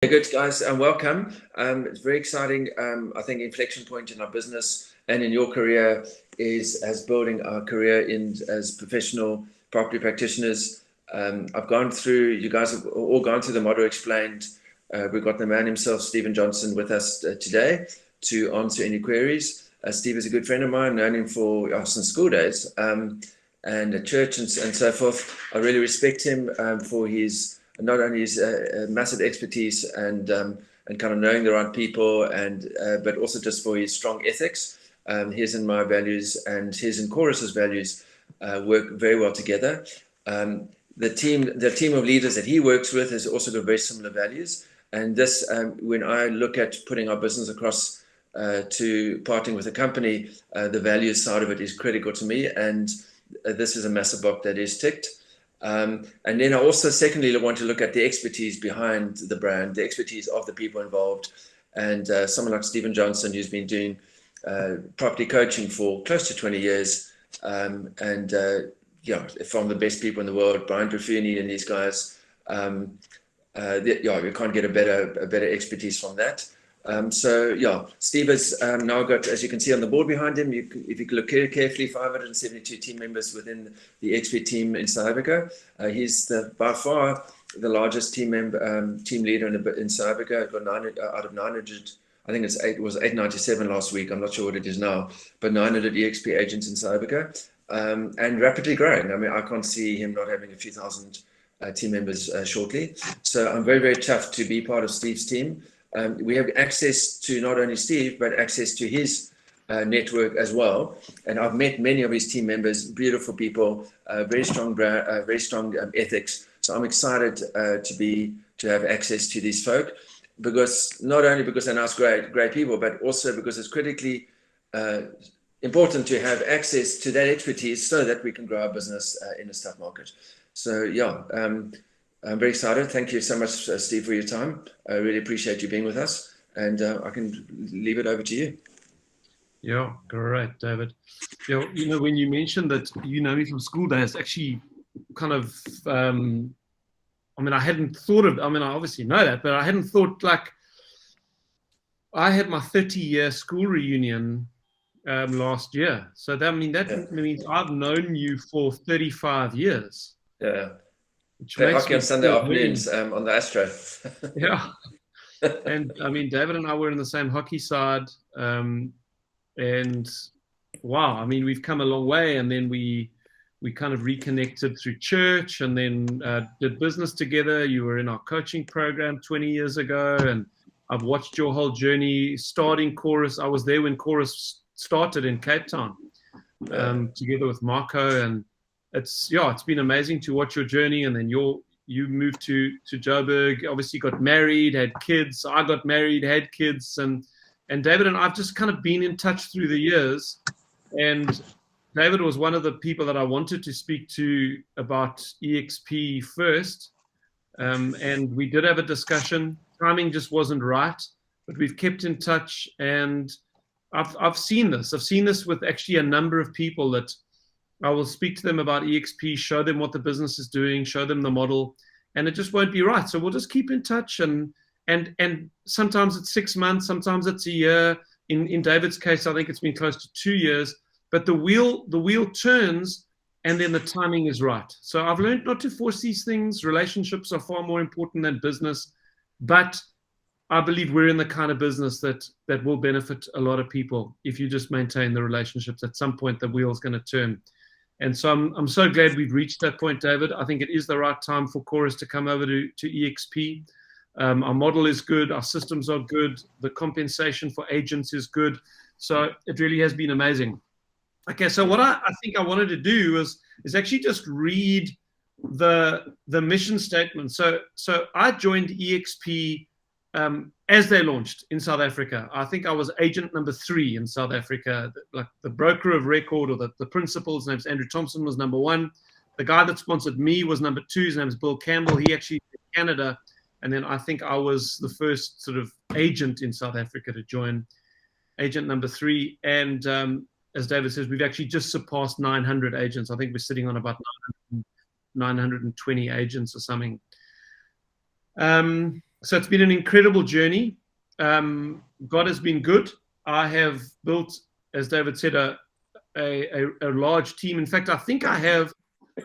Good, guys, and welcome. It's very exciting. I think inflection point in our business and in your career is as building our career in as professional property practitioners. I've gone through, you guys have all gone through the model explained. We've got the man himself, Stephen Johnson, with us today to answer any queries. Steve is a good friend of mine, known him for since school days and at church and so forth. I really respect him for his not only his massive expertise and kind of knowing the right people, and but also just for his strong ethics. His and my values and his and Chorus's values work very well together. The team of leaders that he works with has also got very similar values. And this, when I look at putting our business across to parting with a company, the values side of it is critical to me. And this is a massive box that is ticked. And then I also secondly want to look at the expertise behind the brand, the expertise of the people involved, and someone like Stephen Johnson, who's been doing property coaching for close to 20 years, and from the best people in the world, Brian Buffini and these guys. You can't get a better expertise from that. Steve has now got, as you can see on the board behind him, if you look carefully, 572 team members within the eXp team in South Africa. He's by far the largest team leader in South Africa. Got 9 out of 900. I think it was 897 last week. I'm not sure what it is now, but 900 eXp agents in South Africa, and rapidly growing. I mean, I can't see him not having a few thousand team members shortly. So I'm very, very tough to be part of Steve's team. We have access to not only Steve, but access to his network as well. And I've met many of his team members, beautiful people, very strong brand, very strong ethics. So I'm excited to have access to these folk, because not only because they're nice, great people, but also because it's critically important to have access to that expertise so that we can grow our business in a tough market. So I'm very excited. Thank you so much, Steve, for your time. I really appreciate you being with us, and I can leave it over to you. Yeah, great, David. When you mentioned that you know me from school days, actually kind of, I hadn't thought of, I obviously know that, but I hadn't thought, like, I had my 30-year school reunion last year. So that means I've known you for 35 years. Yeah. Play hockey on Sunday afternoons on the Astro. Yeah. And David and I were in the same hockey side. And wow, we've come a long way. And then we kind of reconnected through church, and then did business together. You were in our coaching program 20 years ago. And I've watched your whole journey starting Chorus. I was there when Chorus started in Cape Town, together with Marco, and it's been amazing to watch your journey. And then you moved to Joburg, obviously got married, had kids. I got married, had kids, and David and I've just kind of been in touch through the years. And David was one of the people that I wanted to speak to about eXp first, and we did have a discussion. Timing just wasn't right, but we've kept in touch, and I've seen this. I've seen this with actually a number of people that I will speak to them about eXp, show them what the business is doing, show them the model, and it just won't be right. So we'll just keep in touch, and sometimes it's 6 months, sometimes it's a year. In David's case, I think it's been close to 2 years, but the wheel turns, and then the timing is right. So I've learned not to force these things. Relationships are far more important than business, but I believe we're in the kind of business that will benefit a lot of people if you just maintain the relationships. At some point, the wheel's going to turn. And so I'm so glad we've reached that point, David. I think it is the right time for Chorus to come over to eXp. Our model is good. Our systems are good. The compensation for agents is good. So it really has been amazing. Okay, so what I think I wanted to do is actually just read the mission statement. So I joined eXp as they launched in South Africa. I think I was agent number 3 in South Africa. Like the broker of record, or the principal's name's Andrew Thompson, was number 1. The guy that sponsored me was number 2. His name's Bill Campbell. He actually in Canada. And then I think I was the first sort of agent in South Africa to join, agent number 3. And as David says, we've actually just surpassed 900 agents. I think we're sitting on about 920 agents or something. So it's been an incredible journey. God has been good. I have built, as David said, a large team. In fact, I think I have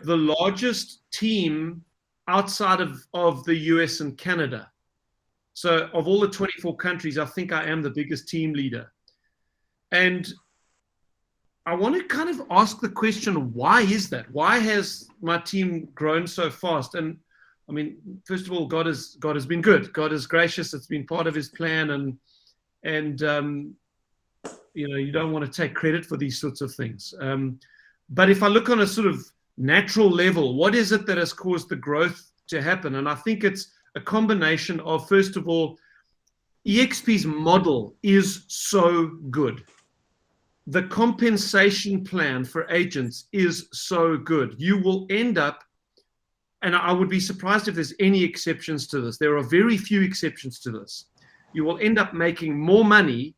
the largest team outside of the US and Canada. So of all the 24 countries, I think I am the biggest team leader. And I want to kind of ask the question, why is that? Why has my team grown so fast? And I mean, first of all, God has been good. God is gracious. It's been part of his plan. And you know, you don't want to take credit for these sorts of things. But if I look on a sort of natural level, what is it that has caused the growth to happen? And I think it's a combination of, first of all, eXp's model is so good. The compensation plan for agents is so good. You will end up, and I would be surprised if there's any exceptions to this. There are very few exceptions to this. You will end up making more money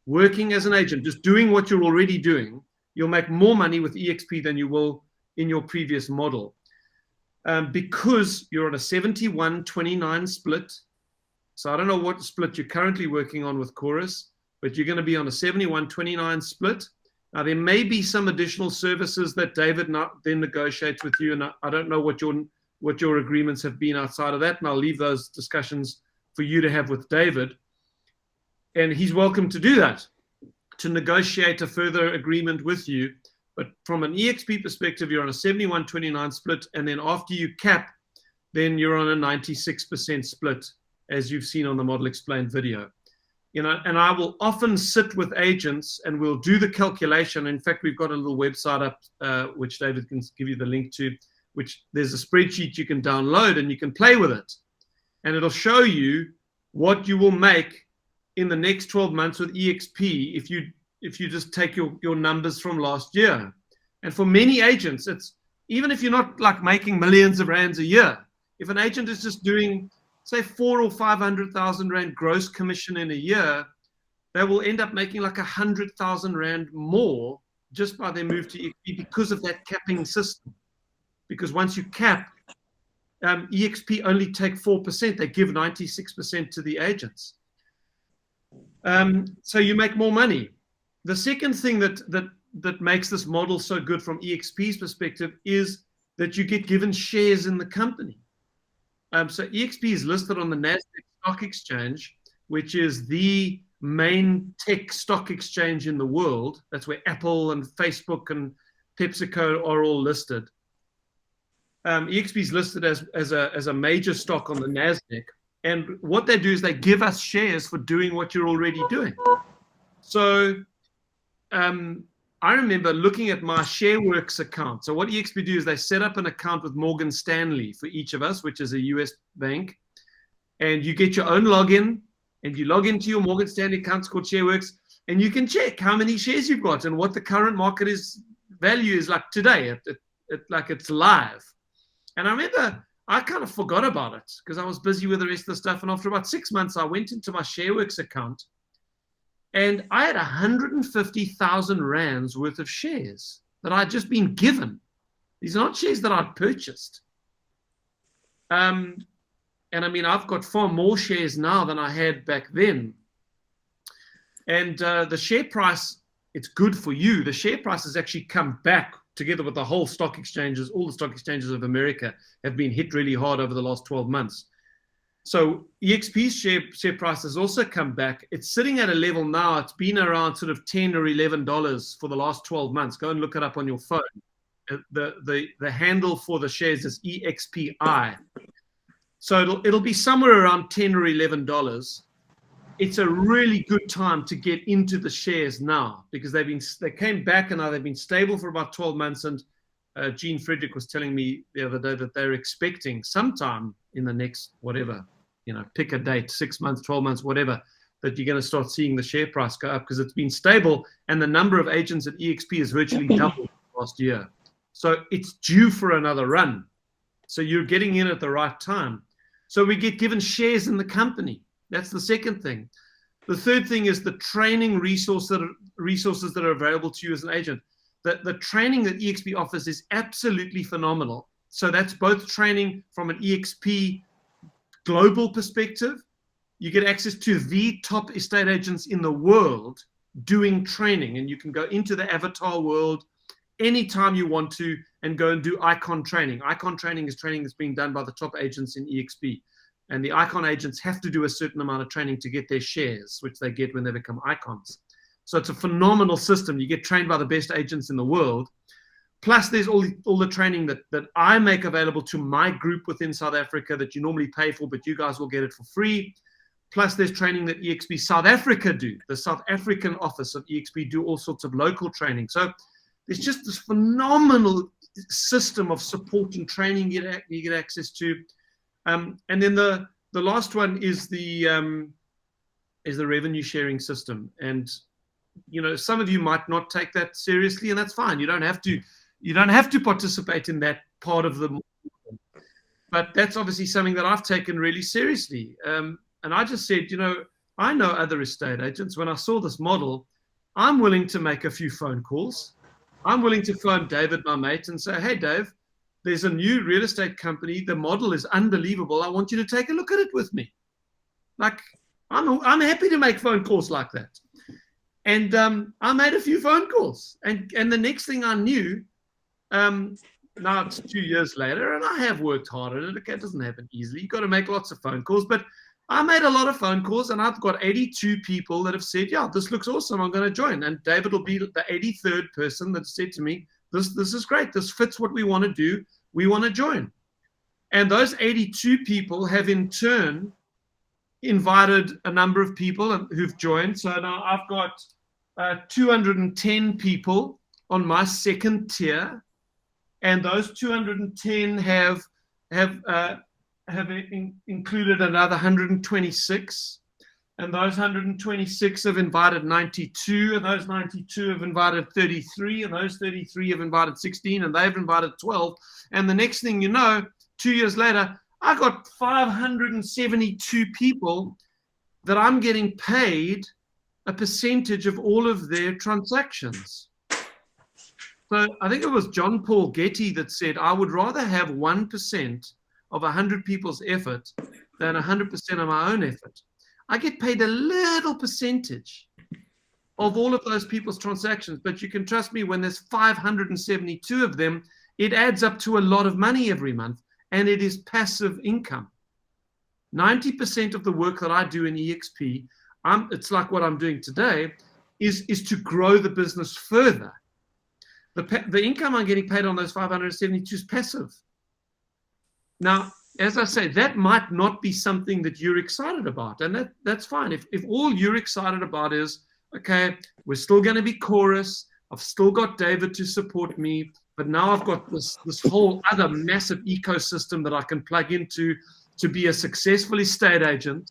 working as an agent, just doing what you're already doing. You'll make more money with eXp than you will in your previous model. Because you're on a 71-29 split. So I don't know what split you're currently working on with Chorus, but you're going to be on a 71-29 split. Now, there may be some additional services that David then negotiates with you, and I don't know what your agreements have been outside of that, and I'll leave those discussions for you to have with David. And he's welcome to do that, to negotiate a further agreement with you. But from an eXp perspective, you're on a 71-29 split, and then after you cap, then you're on a 96% split, as you've seen on the Model Explained video. You know, and I will often sit with agents and we'll do the calculation. In fact, we've got a little website up, which David can give you the link to, which there's a spreadsheet you can download and you can play with it. And it'll show you what you will make in the next 12 months with eXp if you just take your numbers from last year. And for many agents, it's, even if you're not like making millions of rands a year, if an agent is just doing, say, 400,000 or 500,000 rand gross commission in a year, they will end up making like 100,000 rand more just by their move to eXp because of that capping system. Because once you cap, eXp only take 4%. They give 96% to the agents. So you make more money. The second thing that makes this model so good from eXp's perspective is that you get given shares in the company. So eXp is listed on the Nasdaq Stock Exchange, which is the main tech stock exchange in the world. That's where Apple and Facebook and PepsiCo are all listed. eXp is listed as a major stock on the Nasdaq. And what they do is they give us shares for doing what you're already doing. So I remember looking at my ShareWorks account. So what eXp do is they set up an account with Morgan Stanley for each of us, which is a US bank. And you get your own login, and you log into your Morgan Stanley account. It's called ShareWorks, and you can check how many shares you've got and what the current market value is like today. Like it's live. And I remember I kind of forgot about it because I was busy with the rest of the stuff. And after about 6 months, I went into my ShareWorks account, and I had 150,000 rands worth of shares that I'd just been given. These are not shares that I'd purchased. And I mean, I've got far more shares now than I had back then. And the share price, it's good for you. The share price has actually come back together with the whole stock exchanges. All the stock exchanges of America have been hit really hard over the last 12 months. So eXp's share price has also come back. It's sitting at a level now. It's been around sort of $10 or $11 for the last 12 months. Go and look it up on your phone. The handle for the shares is EXPI. So it'll be somewhere around $10 or $11. It's a really good time to get into the shares now because they came back and now they've been stable for about 12 months. And Gene Frederick was telling me the other day that they're expecting sometime in the next whatever, pick a date, 6 months, 12 months, whatever, that you're going to start seeing the share price go up because it's been stable and the number of agents at eXp has virtually doubled last year. So it's due for another run. So you're getting in at the right time. So we get given shares in the company. That's the second thing. The third thing is the training resources that are available to you as an agent. The training that eXp offers is absolutely phenomenal. So that's both training from an eXp global perspective, you get access to the top estate agents in the world doing training, and you can go into the avatar world anytime you want to and go and do icon training. Icon training is training that's being done by the top agents in eXp, and the icon agents have to do a certain amount of training to get their shares, which they get when they become icons. So it's a phenomenal system. You get trained by the best agents in the world. Plus, there's all the training that I make available to my group within South Africa that you normally pay for, but you guys will get it for free. Plus, there's training that eXp South Africa do. The South African office of eXp do all sorts of local training. So there's just this phenomenal system of support and training you get access to. And then the last one is the revenue sharing system. And some of you might not take that seriously, and that's fine. You don't have to participate in that part of the model. But that's obviously something that I've taken really seriously. And I just said, I know other estate agents. When I saw this model, I'm willing to make a few phone calls. I'm willing to phone David, my mate, and say, hey, Dave, there's a new real estate company. The model is unbelievable. I want you to take a look at it with me. Like, I'm happy to make phone calls like that. And I made a few phone calls. And the next thing I knew, now it's 2 years later, and I have worked hard at it. Okay, it doesn't happen easily. You've got to make lots of phone calls. But I made a lot of phone calls, and I've got 82 people that have said, yeah, this looks awesome. I'm going to join. And David will be the 83rd person that said to me, this is great. This fits what we want to do. We want to join. And those 82 people have in turn invited a number of people who've joined. So now I've got 210 people on my second tier. And those 210 have included another 126, and those 126 have invited 92, and those 92 have invited 33, and those 33 have invited 16, and they've invited 12. And the next thing you know, 2 years later, I got 572 people that I'm getting paid a percentage of all of their transactions. So I think it was John Paul Getty that said, I would rather have 1% of 100 people's effort than 100% of my own effort. I get paid a little percentage of all of those people's transactions, but you can trust me, when there's 572 of them, it adds up to a lot of money every month, and it is passive income. 90% of the work that I do in eXp, it's like what I'm doing today, is to grow the business further. The income I'm getting paid on those 572 is passive. Now, as I say, that might not be something that you're excited about, and that's fine. If all you're excited about is, okay, we're still going to be chorus, I've still got David to support me, but now I've got this whole other massive ecosystem that I can plug into to be a successful estate agent.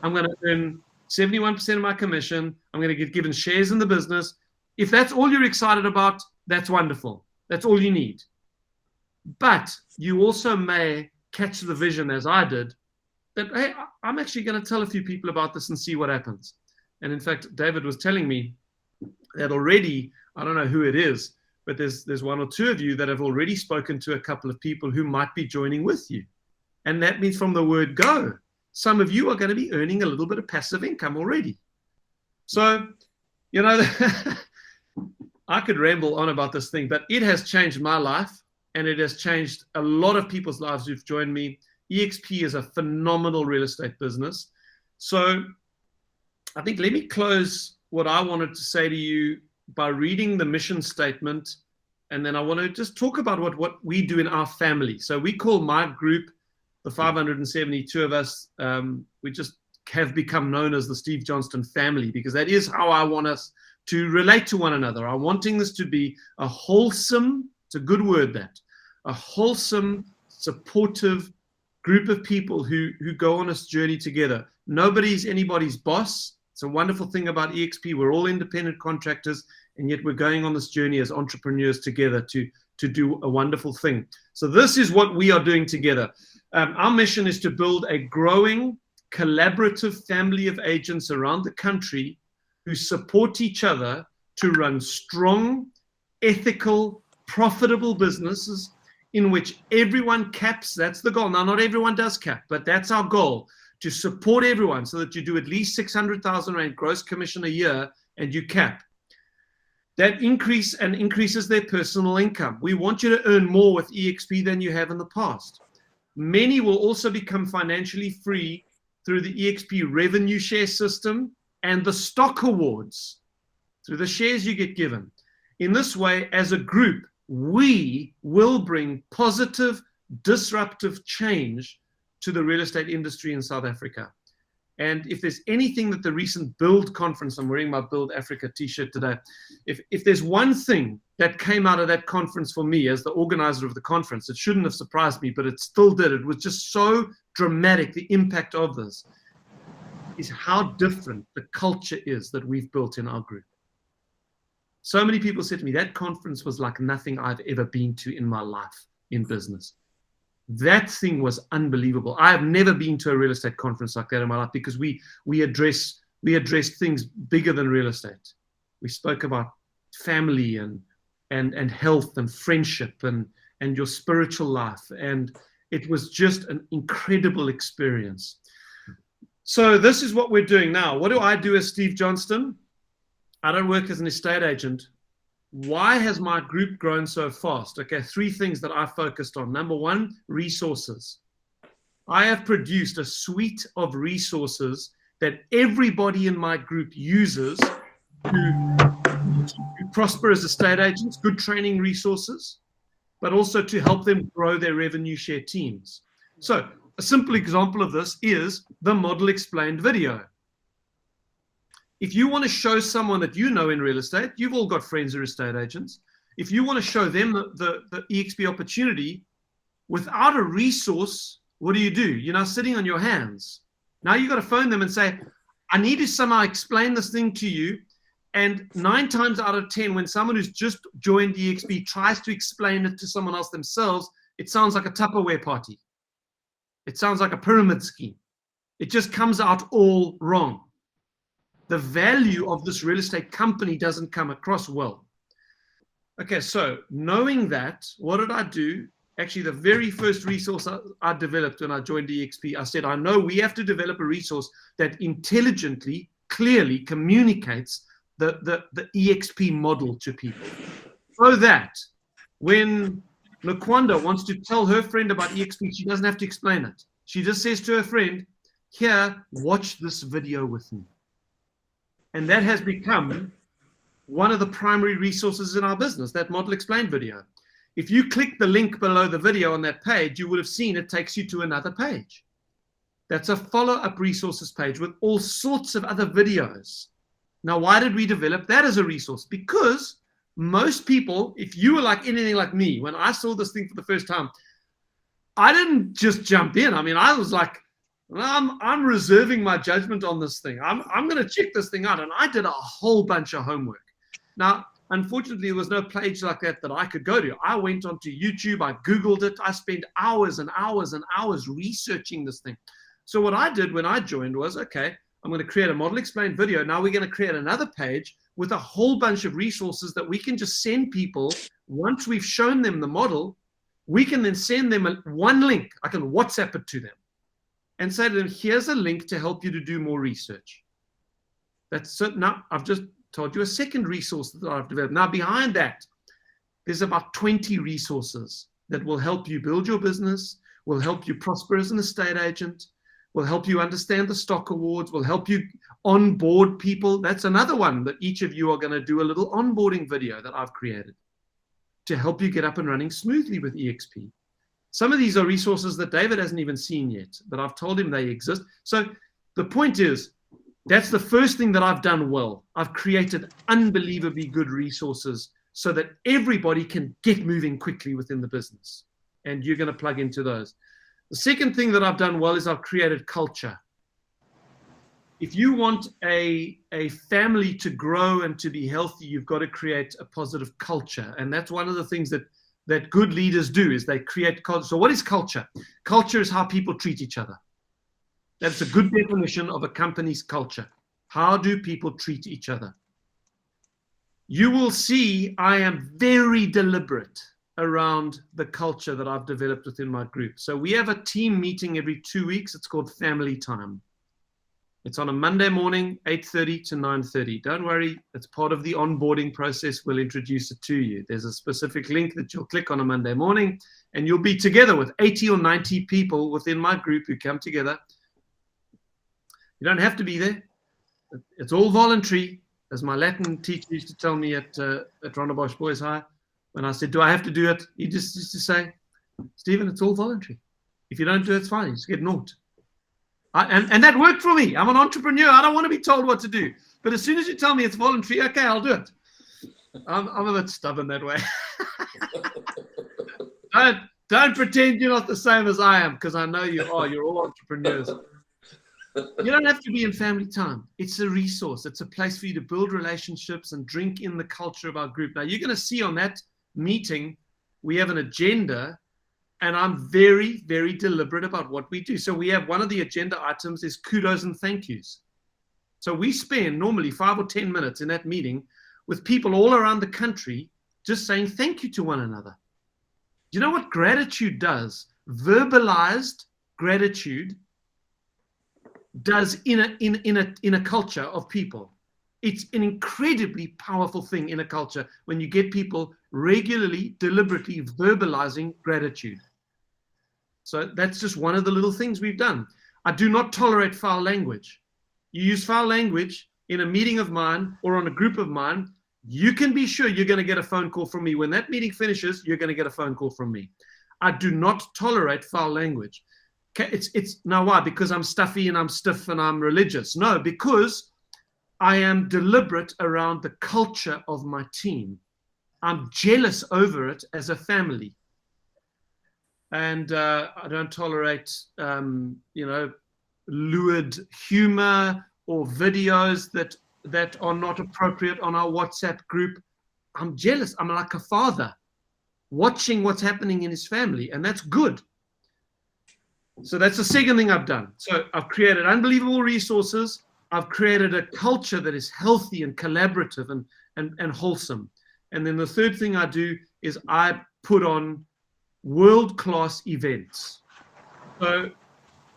I'm going to earn 71% of my commission. I'm going to get given shares in the business. If that's all you're excited about, that's wonderful. That's all you need. But you also may catch the vision, as I did, that, hey, I'm actually going to tell a few people about this and see what happens. And in fact, David was telling me that already, I don't know who it is, but there's one or two of you that have already spoken to a couple of people who might be joining with you. And that means from the word go, some of you are going to be earning a little bit of passive income already. So, I could ramble on about this thing, but it has changed my life, and it has changed a lot of people's lives who've joined me. eXp is a phenomenal real estate business. So I think let me close what I wanted to say to you by reading the mission statement, and then I want to just talk about what we do in our family. So we call my group, the 572 of us, we just have become known as the Steve Johnston family, because that is how I want us to relate to one another. I'm wanting this to be a wholesome, it's a good word, that, a wholesome, supportive group of people who go on this journey together. Nobody's anybody's boss. It's a wonderful thing about eXp. We're all independent contractors, and yet we're going on this journey as entrepreneurs together to do a wonderful thing. So this is what we are doing together. Our mission is to build a growing, collaborative family of agents around the country who support each other to run strong, ethical, profitable businesses in which everyone caps. That's the goal. Now, not everyone does cap, but that's our goal, to support everyone so that you do at least 600,000 Rand gross commission a year and you cap. That increases their personal income. We want you to earn more with eXp than you have in the past. Many will also become financially free through the eXp revenue share system and the stock awards, through the shares you get given. In this way, as a group, we will bring positive, disruptive change to the real estate industry in South Africa. And if there's anything that the recent Build conference, I'm wearing my Build Africa t-shirt today, if there's one thing that came out of that conference for me as the organizer of the conference, it shouldn't have surprised me, but it still did. It was just so dramatic, the impact of this, is how different the culture is that we've built in our group. So many people said to me, that conference was like nothing I've ever been to in my life in business. That thing was unbelievable. I have never been to a real estate conference like that in my life, because we addressed things bigger than real estate. We spoke about family and health and friendship and your spiritual life. And it was just an incredible experience. So this is what we're doing now. What do I do as Steve Johnston? I don't work as an estate agent. Why has my group grown so fast? Okay, 3 things that I focused on. Number 1, resources. I have produced a suite of resources that everybody in my group uses to prosper as estate agents, good training resources, but also to help them grow their revenue share teams. So a simple example of this is the model explained video. If you want to show someone that you know in real estate, you've all got friends who are estate agents. If you want to show them the eXp opportunity without a resource, what do? You're now sitting on your hands. Now you've got to phone them and say, I need to somehow explain this thing to you. And 9 times out of 10, when someone who's just joined eXp tries to explain it to someone else themselves, it sounds like a Tupperware party. It sounds like a pyramid scheme. It just comes out all wrong. The value of this real estate company doesn't come across well. Okay, so knowing that, what did I do? Actually, the very first resource I developed when I joined eXp, I said, I know we have to develop a resource that intelligently, clearly communicates the eXp model to people. So that when Laquanda wants to tell her friend about eXp, she doesn't have to explain it. She just says to her friend, here, watch this video with me. And that has become one of the primary resources in our business, that model explained video. If you click the link below the video on that page, you would have seen it takes you to another page. That's a follow-up resources page with all sorts of other videos. Now, why did we develop that as a resource? Because most people, if you were like anything like me, when I saw this thing for the first time, I didn't just jump in. I mean, I was like, I'm reserving my judgment on this thing. I'm going to check this thing out. And I did a whole bunch of homework. Now, unfortunately, there was no page like that I could go to. I went onto YouTube. I Googled it. I spent hours and hours and hours researching this thing. So what I did when I joined was, okay, I'm going to create a model explained video. Now we're going to create another page with a whole bunch of resources that we can just send people. Once we've shown them the model, we can then send them one link. I can WhatsApp it to them and say to them, here's a link to help you to do more research. That's it. Now, I've just told you a second resource that I've developed. Now, behind that, there's about 20 resources that will help you build your business, will help you prosper as an estate agent, will help you understand the stock awards, will help you onboard people. That's another one that each of you are going to do a little onboarding video that I've created to help you get up and running smoothly with eXp. Some of these are resources that David hasn't even seen yet, but I've told him they exist. So the point is, that's the first thing that I've done well. I've created unbelievably good resources so that everybody can get moving quickly within the business. And you're going to plug into those. The second thing that I've done well is I've created culture. If you want a family to grow and to be healthy, you've got to create a positive culture. And that's one of the things that good leaders do, is they create culture. So what is culture? Culture is how people treat each other. That's a good definition of a company's culture. How do people treat each other? You will see I am very deliberate around the culture that I've developed within my group. So we have a team meeting every 2 weeks. It's called Family Time. It's on a Monday morning, 8:30 to 9:30. Don't worry, it's part of the onboarding process. We'll introduce it to you. There's a specific link that you'll click on a Monday morning, and you'll be together with 80 or 90 people within my group who come together. You don't have to be there. It's all voluntary, as my Latin teacher used to tell me at Rondebosch Boys High. When I said, do I have to do it? He just used to say, Stephen, it's all voluntary. If you don't do it, it's fine. You just get naught. And that worked for me. I'm an entrepreneur. I don't want to be told what to do. But as soon as you tell me it's voluntary, okay, I'll do it. I'm a bit stubborn that way. Don't pretend you're not the same as I am, because I know you are. You're all entrepreneurs. You don't have to be in Family Time. It's a resource. It's a place for you to build relationships and drink in the culture of our group. Now, you're going to see on that meeting, we have an agenda, and I'm very, very deliberate about what we do. So we have one of the agenda items is kudos and thank yous. So we spend normally 5 or 10 minutes in that meeting with people all around the country just saying thank you to one another. Do you know what gratitude does? Verbalized gratitude does in a culture of people. It's an incredibly powerful thing in a culture when you get people regularly, deliberately verbalizing gratitude. So that's just one of the little things we've done. I do not tolerate foul language. You use foul language in a meeting of mine or on a group of mine, you can be sure you're going to get a phone call from me. When that meeting finishes, you're going to get a phone call from me. I do not tolerate foul language. It's now why? Because I'm stuffy and I'm stiff and I'm religious. No, because I am deliberate around the culture of my team. I'm jealous over it as a family. And I don't tolerate, lurid humor or videos that are not appropriate on our WhatsApp group. I'm jealous. I'm like a father watching what's happening in his family, and that's good. So that's the second thing I've done. So I've created unbelievable resources. I've created a culture that is healthy and collaborative and wholesome. And then the third thing I do is I put on world-class events. So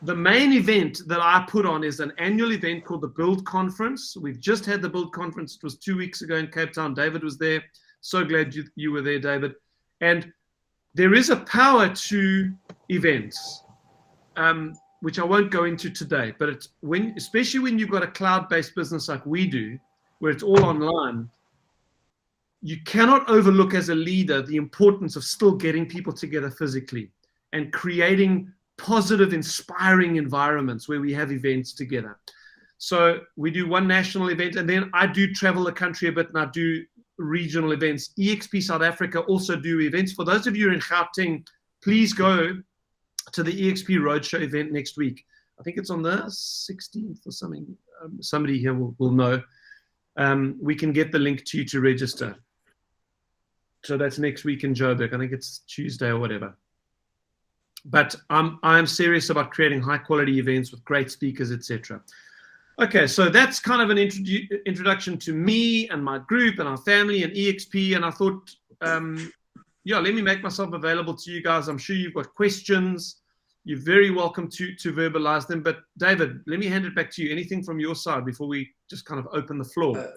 the main event that I put on is an annual event called the Build Conference. We've just had the Build Conference. It was 2 weeks ago in Cape Town. David was there. So glad you were there, David. And there is a power to events, which I won't go into today. But it's especially when you've got a cloud-based business like we do, where it's all online, you cannot overlook as a leader the importance of still getting people together physically and creating positive, inspiring environments where we have events together. So we do one national event, and then I do travel the country a bit, and I do regional events. eXp South Africa also do events. For those of you in Gauteng, please go to the eXp Roadshow event next week. I think it's on the 16th or something. Somebody here will know. We can get the link to you to register. So that's next week in Joburg. I think it's Tuesday or whatever. But I'm serious about creating high quality events with great speakers, etc. Okay, so that's kind of an introduction to me and my group and our family and eXp. And I thought, let me make myself available to you guys. I'm sure you've got questions. You're very welcome to verbalize them. But David, let me hand it back to you. Anything from your side before we just kind of open the floor?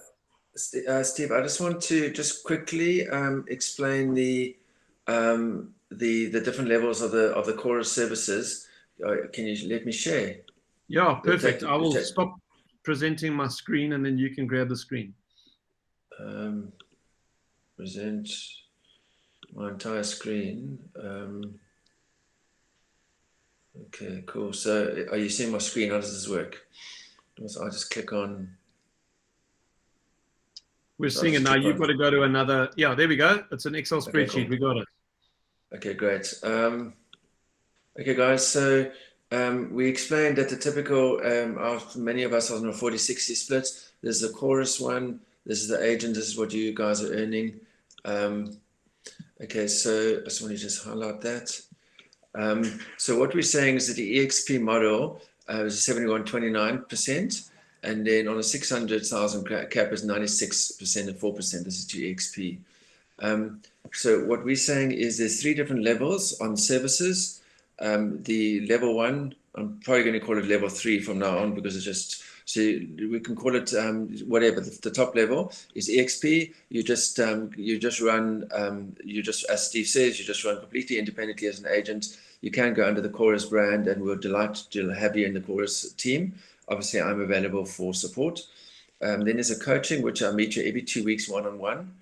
Steve, I just want to just quickly explain the different levels of the chorus services. Can you let me share? Yeah, perfect. I will stop presenting my screen, and then you can grab the screen. Present my entire screen. Okay, cool. So are you seeing my screen? How does this work? So I'll just click on. We're seeing it now. You've got to go to another. Yeah, there we go. It's an Excel spreadsheet. Okay, cool. We got it. Okay, great. Okay, guys. So we explained that the typical, many of us are on a 40-60 split. There's the chorus one. This is the agent. This is what you guys are earning. Okay, so I just want to highlight that. So what we're saying is that the eXp model is 71.29%. And then on a 600,000 cap is 96% and 4%. This is to eXp. So what we're saying is there's 3 different levels on services. The level 1, I'm probably going to call it level 3 from now on, because it's just, so we can call it whatever. The top level is eXp. You just run, as Steve says, you just run completely independently as an agent. You can go under the Chorus brand, and we're delighted to have you in the Chorus team. Obviously, I'm available for support. Then there's a coaching, which I meet you every 2 weeks, one-on-one.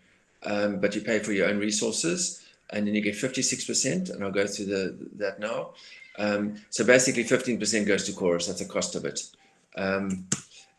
But you pay for your own resources, and then you get 56%, and I'll go through that now. So basically 15% goes to Chorus, that's the cost of it. And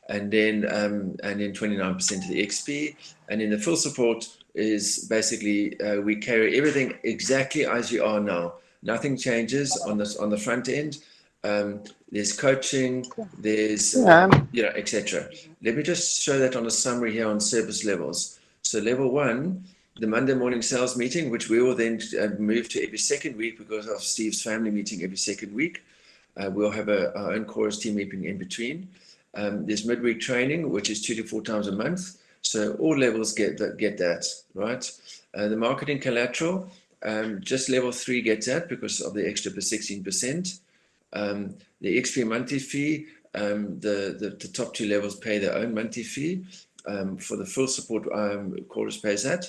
then 29% to the XP, and then the full support is basically we carry everything exactly as you are now. Nothing changes on the front end. There's coaching, there's etc. Let me just show that on a summary here on service levels. So level 1, the Monday morning sales meeting, which we will then move to every second week because of Steve's family meeting every second week. We'll have our own Chorus team meeting in between. There's midweek training, which is 2 to 4 times a month. So all levels get that, right? The marketing collateral, just level 3 gets that because of the extra 16%. The XP monthly fee, the top 2 levels pay their own monthly fee. For the full support, Chorus pays that.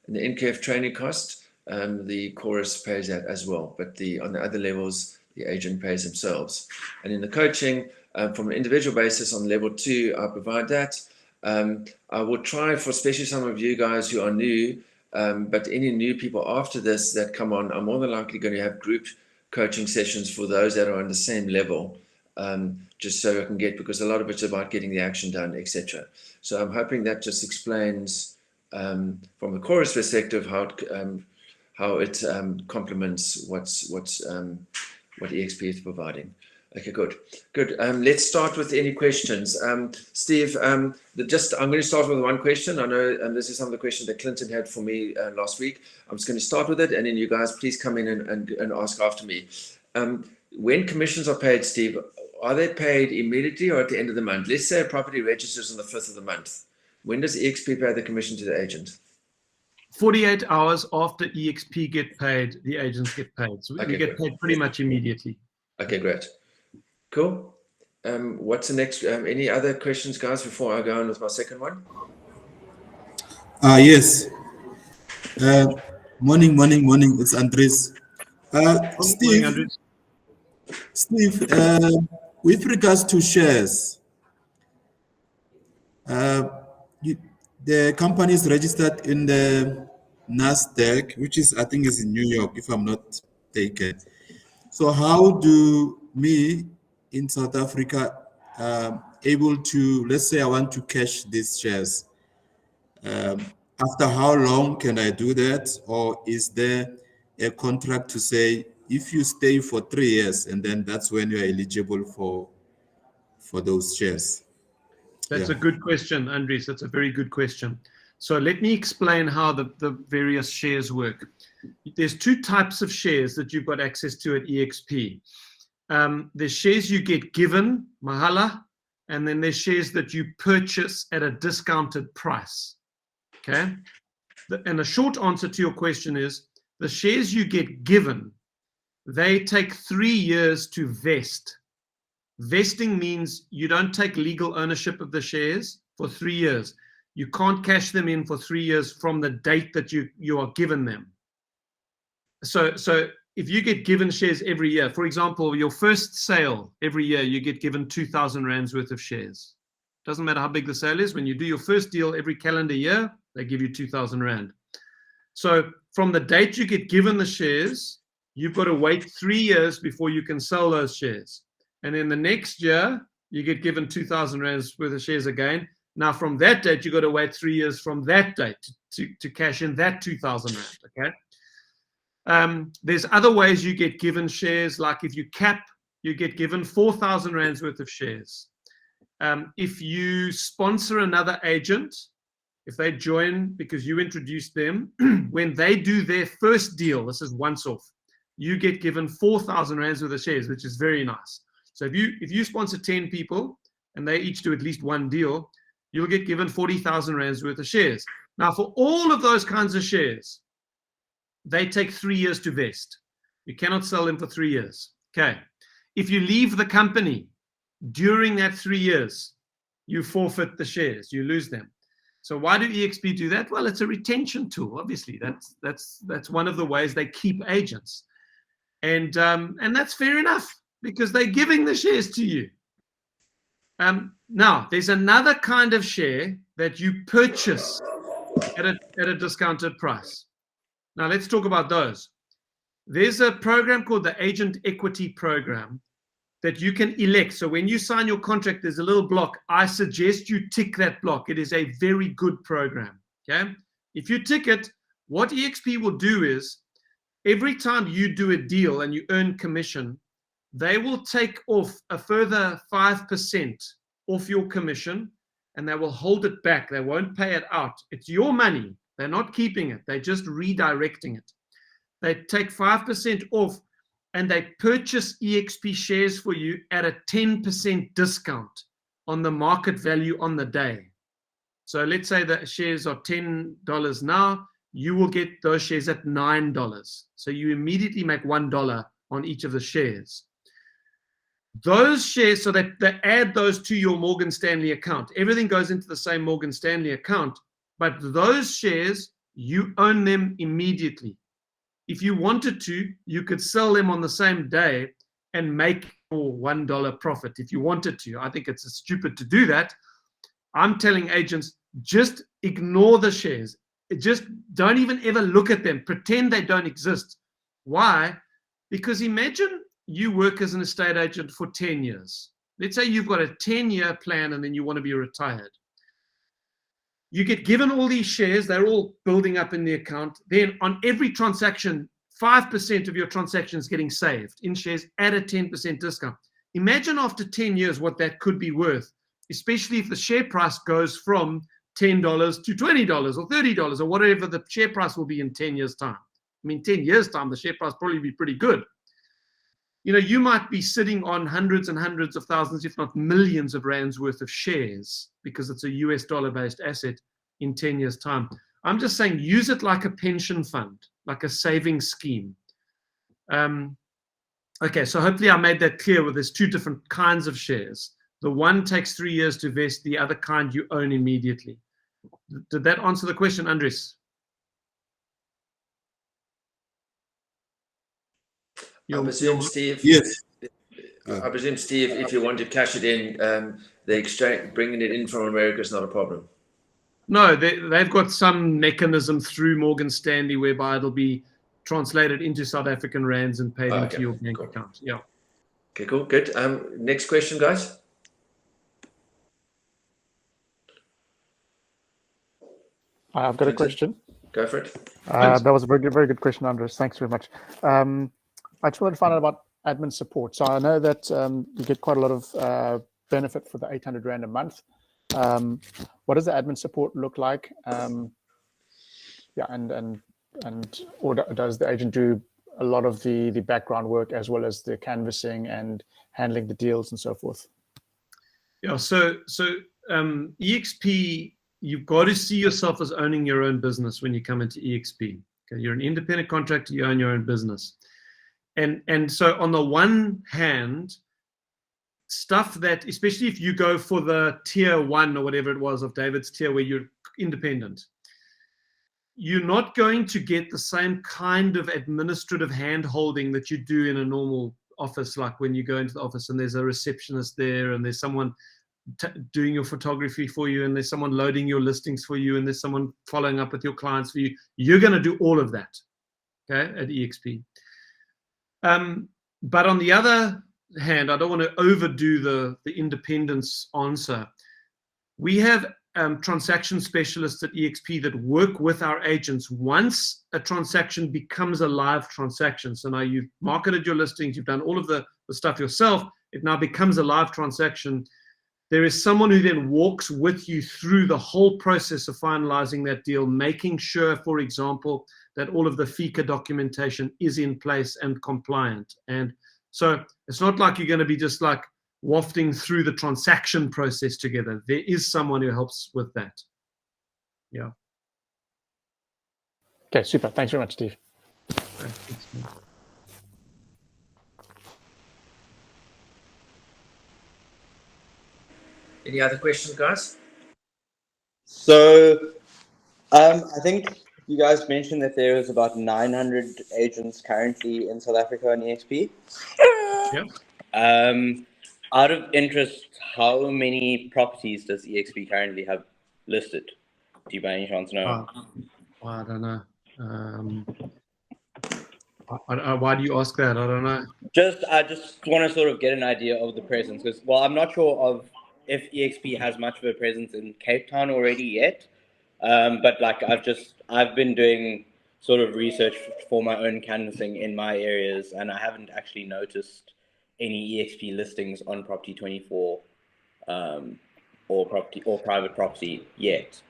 And the NKF training cost, the Chorus pays that as well. But on the other levels, the agent pays themselves. And in the coaching, from an individual basis on level 2, I provide that. I will try for especially some of you guys who are new, but any new people after this that come on, I'm more than likely going to have group coaching sessions for those that are on the same level, just so I can because a lot of it's about getting the action done, etc. So I'm hoping that just explains from a Chorus perspective how it complements what eXp is providing. Okay, good. Let's start with any questions. Steve, I'm going to start with one question. I know this is some of the questions that Clinton had for me last week. I'm just going to start with it, and then you guys please come in and ask after me. When commissions are paid, Steve, are they paid immediately or at the end of the month? Let's say a property registers on the 5th of the month. When does eXp pay the commission to the agent? 48 hours after eXp get paid, the agents get paid. So we get paid pretty much immediately. Okay, great. Cool. What's the next? Any other questions, guys, before I go on with my second one? Yes. Morning. It's Andres. Steve, Morning, Andres. Steve, with regards to shares, the company is registered in the NASDAQ, which is, I think, is in New York, if I'm not mistaken. So how do me in South Africa able to, let's say I want to cash these shares? After how long can I do that? Or is there a contract to say, if you stay for 3 years, and then that's when you're eligible for those shares? That's a good question, Andres. That's a very good question. So let me explain how the various shares work. There's 2 types of shares that you've got access to at eXp. There's shares you get given, mahala, and then there's shares that you purchase at a discounted price. Okay? And the short answer to your question is, the shares you get given, they take 3 years to vest. Vesting means you don't take legal ownership of the shares for 3 years. You can't cash them in for 3 years from the date that you are given them. So if you get given shares every year, for example, your first sale every year, you get given 2,000 rands worth of shares. Doesn't matter how big the sale is. When you do your first deal every calendar year, they give you 2,000 rand. So from the date you get given the shares, you've got to wait 3 years before you can sell those shares. And then the next year, you get given 2,000 rands worth of shares again. Now, from that date, you've got to wait 3 years from that date to cash in that 2,000 rand, okay? There's other ways you get given shares, like if you cap, you get given 4,000 rands worth of shares. If you sponsor another agent, if they join because you introduced them, when they do their first deal, this is once off, you get given 4,000 rands worth of shares, which is very nice. So if you sponsor 10 people and they each do at least one deal, you'll get given 40,000 rands worth of shares. Now, for all of those kinds of shares, they take 3 years to vest. You cannot sell them for 3 years. Okay. If you leave the company during that 3 years, you forfeit the shares, you lose them. So why do eXp do that? Well, it's a retention tool. Obviously, that's one of the ways they keep agents, and that's fair enough because they're giving the shares to you. Now, there's another kind of share that you purchase at a discounted price. Now, let's talk about those. There's a program called the Agent Equity Program that you can elect. So when you sign your contract, there's a little block. I suggest you tick that block. It is a very good program. Okay. If you tick it, what eXp will do is every time you do a deal and you earn commission, they will take off a further 5% off your commission and they will hold it back. They won't pay it out. It's your money. They're not keeping it. They're just redirecting it. They take 5% off and they purchase eXp shares for you at a 10% discount on the market value on the day. So let's say the shares are $10 now, you will get those shares at $9. So you immediately make $1 on each of the shares. Those shares, so they add those to your Morgan Stanley account. Everything goes into the same Morgan Stanley account, but those shares, you own them immediately. If you wanted to, you could sell them on the same day and make your $1 profit if you wanted to. I think it's stupid to do that. I'm telling agents, just ignore the shares. Just don't even ever look at them. Pretend they don't exist. Why? Because imagine you work as an estate agent for 10 years. Let's say you've got a 10-year plan and then you want to be retired. You get given all these shares, they're all building up in the account. Then on every transaction, 5% of your transactions getting saved in shares at a 10% discount. Imagine after 10 years what that could be worth, especially if the share price goes from $10 to $20 or $30 or whatever the share price will be in 10 years' time. I mean, 10 years' time, the share price probably be pretty good. You know, you might be sitting on hundreds and hundreds of thousands, if not millions of rands worth of shares because it's a US dollar-based asset in 10 years' time. I'm just saying use it like a pension fund, like a savings scheme. Okay, so hopefully I made that clear where there's two different kinds of shares. The one takes 3 years to vest, the other kind you own immediately. Did that answer the question, Andres? I presume, Steve. Yes. I presume, Steve, if you want to cash it in, the exchange, bringing it in from America is not a problem. No, they've got some mechanism through Morgan Stanley whereby it'll be translated into South African rands and paid into your bank account. Yeah. Okay, cool, good. Next question, guys. I've got a question. Go for it. That was a very good question, Andres. Thanks very much. I just wanted to find out about admin support. So I know that you get quite a lot of benefit for the 800 Rand a month. What does the admin support look like? Yeah, or does the agent do a lot of the background work as well as the canvassing and handling the deals and so forth? Yeah, so eXp, you've got to see yourself as owning your own business when you come into eXp. Okay, you're an independent contractor, you own your own business. And so on the one hand, stuff that, especially if you go for the tier 1 or whatever it was of David's tier where you're independent, you're not going to get the same kind of administrative hand-holding that you do in a normal office, like when you go into the office and there's a receptionist there and there's someone doing your photography for you and there's someone loading your listings for you and there's someone following up with your clients for you. You're going to do all of that, okay, at eXp. But on the other hand, I don't want to overdo the independence answer. We have transaction specialists at eXp that work with our agents once a transaction becomes a live transaction. So now you've marketed your listings, you've done all of the stuff yourself, it now becomes a live transaction. There is someone who then walks with you through the whole process of finalizing that deal, making sure, for example, that all of the FICA documentation is in place and compliant. And so it's not like you're going to be just like wafting through the transaction process together. There is someone who helps with that. Yeah. Okay, super. Thanks very much, Steve. Any other questions, guys? So, I think you guys mentioned that there is about 900 agents currently in South Africa on eXp. Yep. Out of interest, how many properties does eXp currently have listed? Do you by any chance know? I don't know. Why do you ask that? I don't know. I just want to sort of get an idea of the presence, because I'm not sure of if eXp has much of a presence in Cape Town already yet. But like I've been doing sort of research for my own canvassing in my areas, and I haven't actually noticed any eXp listings on Property 24 or private property yet.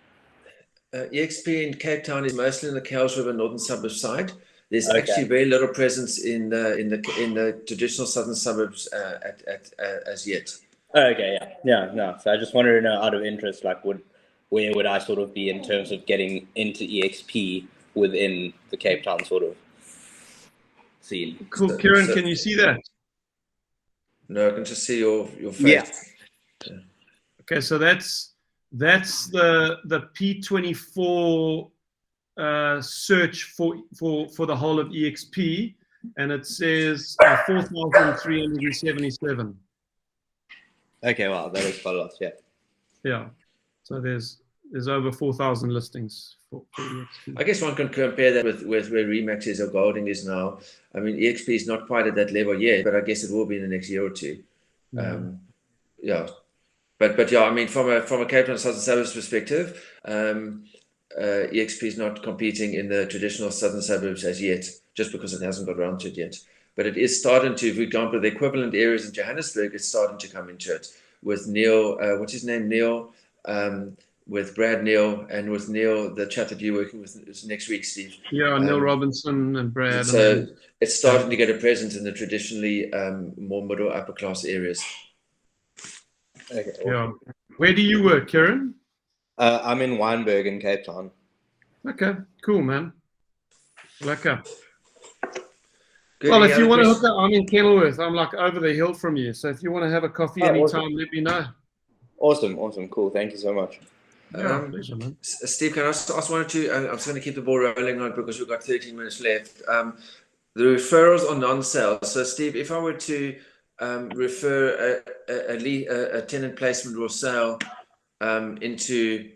eXp in Cape Town is mostly in the Kells River northern suburbs side. There's Okay. actually very little presence in the traditional southern suburbs as yet. Okay, no. So I just wanted to know, out of interest, like where would I sort of be in terms of getting into eXp within the Cape Town sort of scene? Cool, Kieran, can you see that? No, I can just see your face. Yeah. Okay, so that's the P24 search for the whole of eXp, and it says 4,377. Okay, wow, that is quite a lot. Yeah, so there's over 4,000 listings for eXp. I guess one can compare that with where Remax is or Golding is now. I mean, eXp is not quite at that level yet, but I guess it will be in the next year or two. Yeah. But yeah, I mean, from a Cape Town Southern Suburbs perspective, eXp is not competing in the traditional southern suburbs as yet, just because it hasn't got around to it yet. But it is starting to, for example, the equivalent areas in Johannesburg, it's starting to come into it. With Neil, what's his name, Neil, with Brad Neil, and with Neil, the chat that you're working with is next week, Steve. Yeah, Neil Robinson and Brad. So it's starting to get a presence in the traditionally more middle upper class areas. Okay. Yeah. Where do you work, Kieran? I'm in Wynberg in Cape Town. Okay, cool, man. Lekker. Good. Well, Any if you other want to questions? hook up, I'm in Kenilworth. I'm like over the hill from you. So if you want to have a coffee anytime, awesome. let me know. Awesome, cool. Thank you so much. Yeah, pleasure, man. Steve, can I ask one or two? I'm just going to keep the ball rolling on because we've got 13 minutes left. The referrals or non-sales. So, Steve, if I were to refer a tenant placement or sale into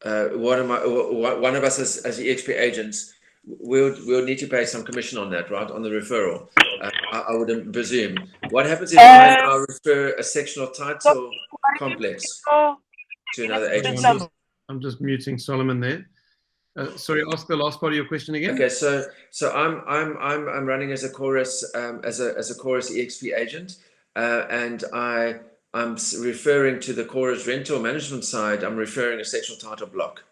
one of us as the eXp agents, we'll need to pay some commission on that, right? On the referral, I would presume. What happens if I now refer a sectional title complex to another agency? I'm just muting Solomon there. Sorry, ask the last part of your question again. Okay, so I'm running as a Chorus as a Chorus eXp agent, and I'm referring to the Chorus rental management side. I'm referring a sectional title block,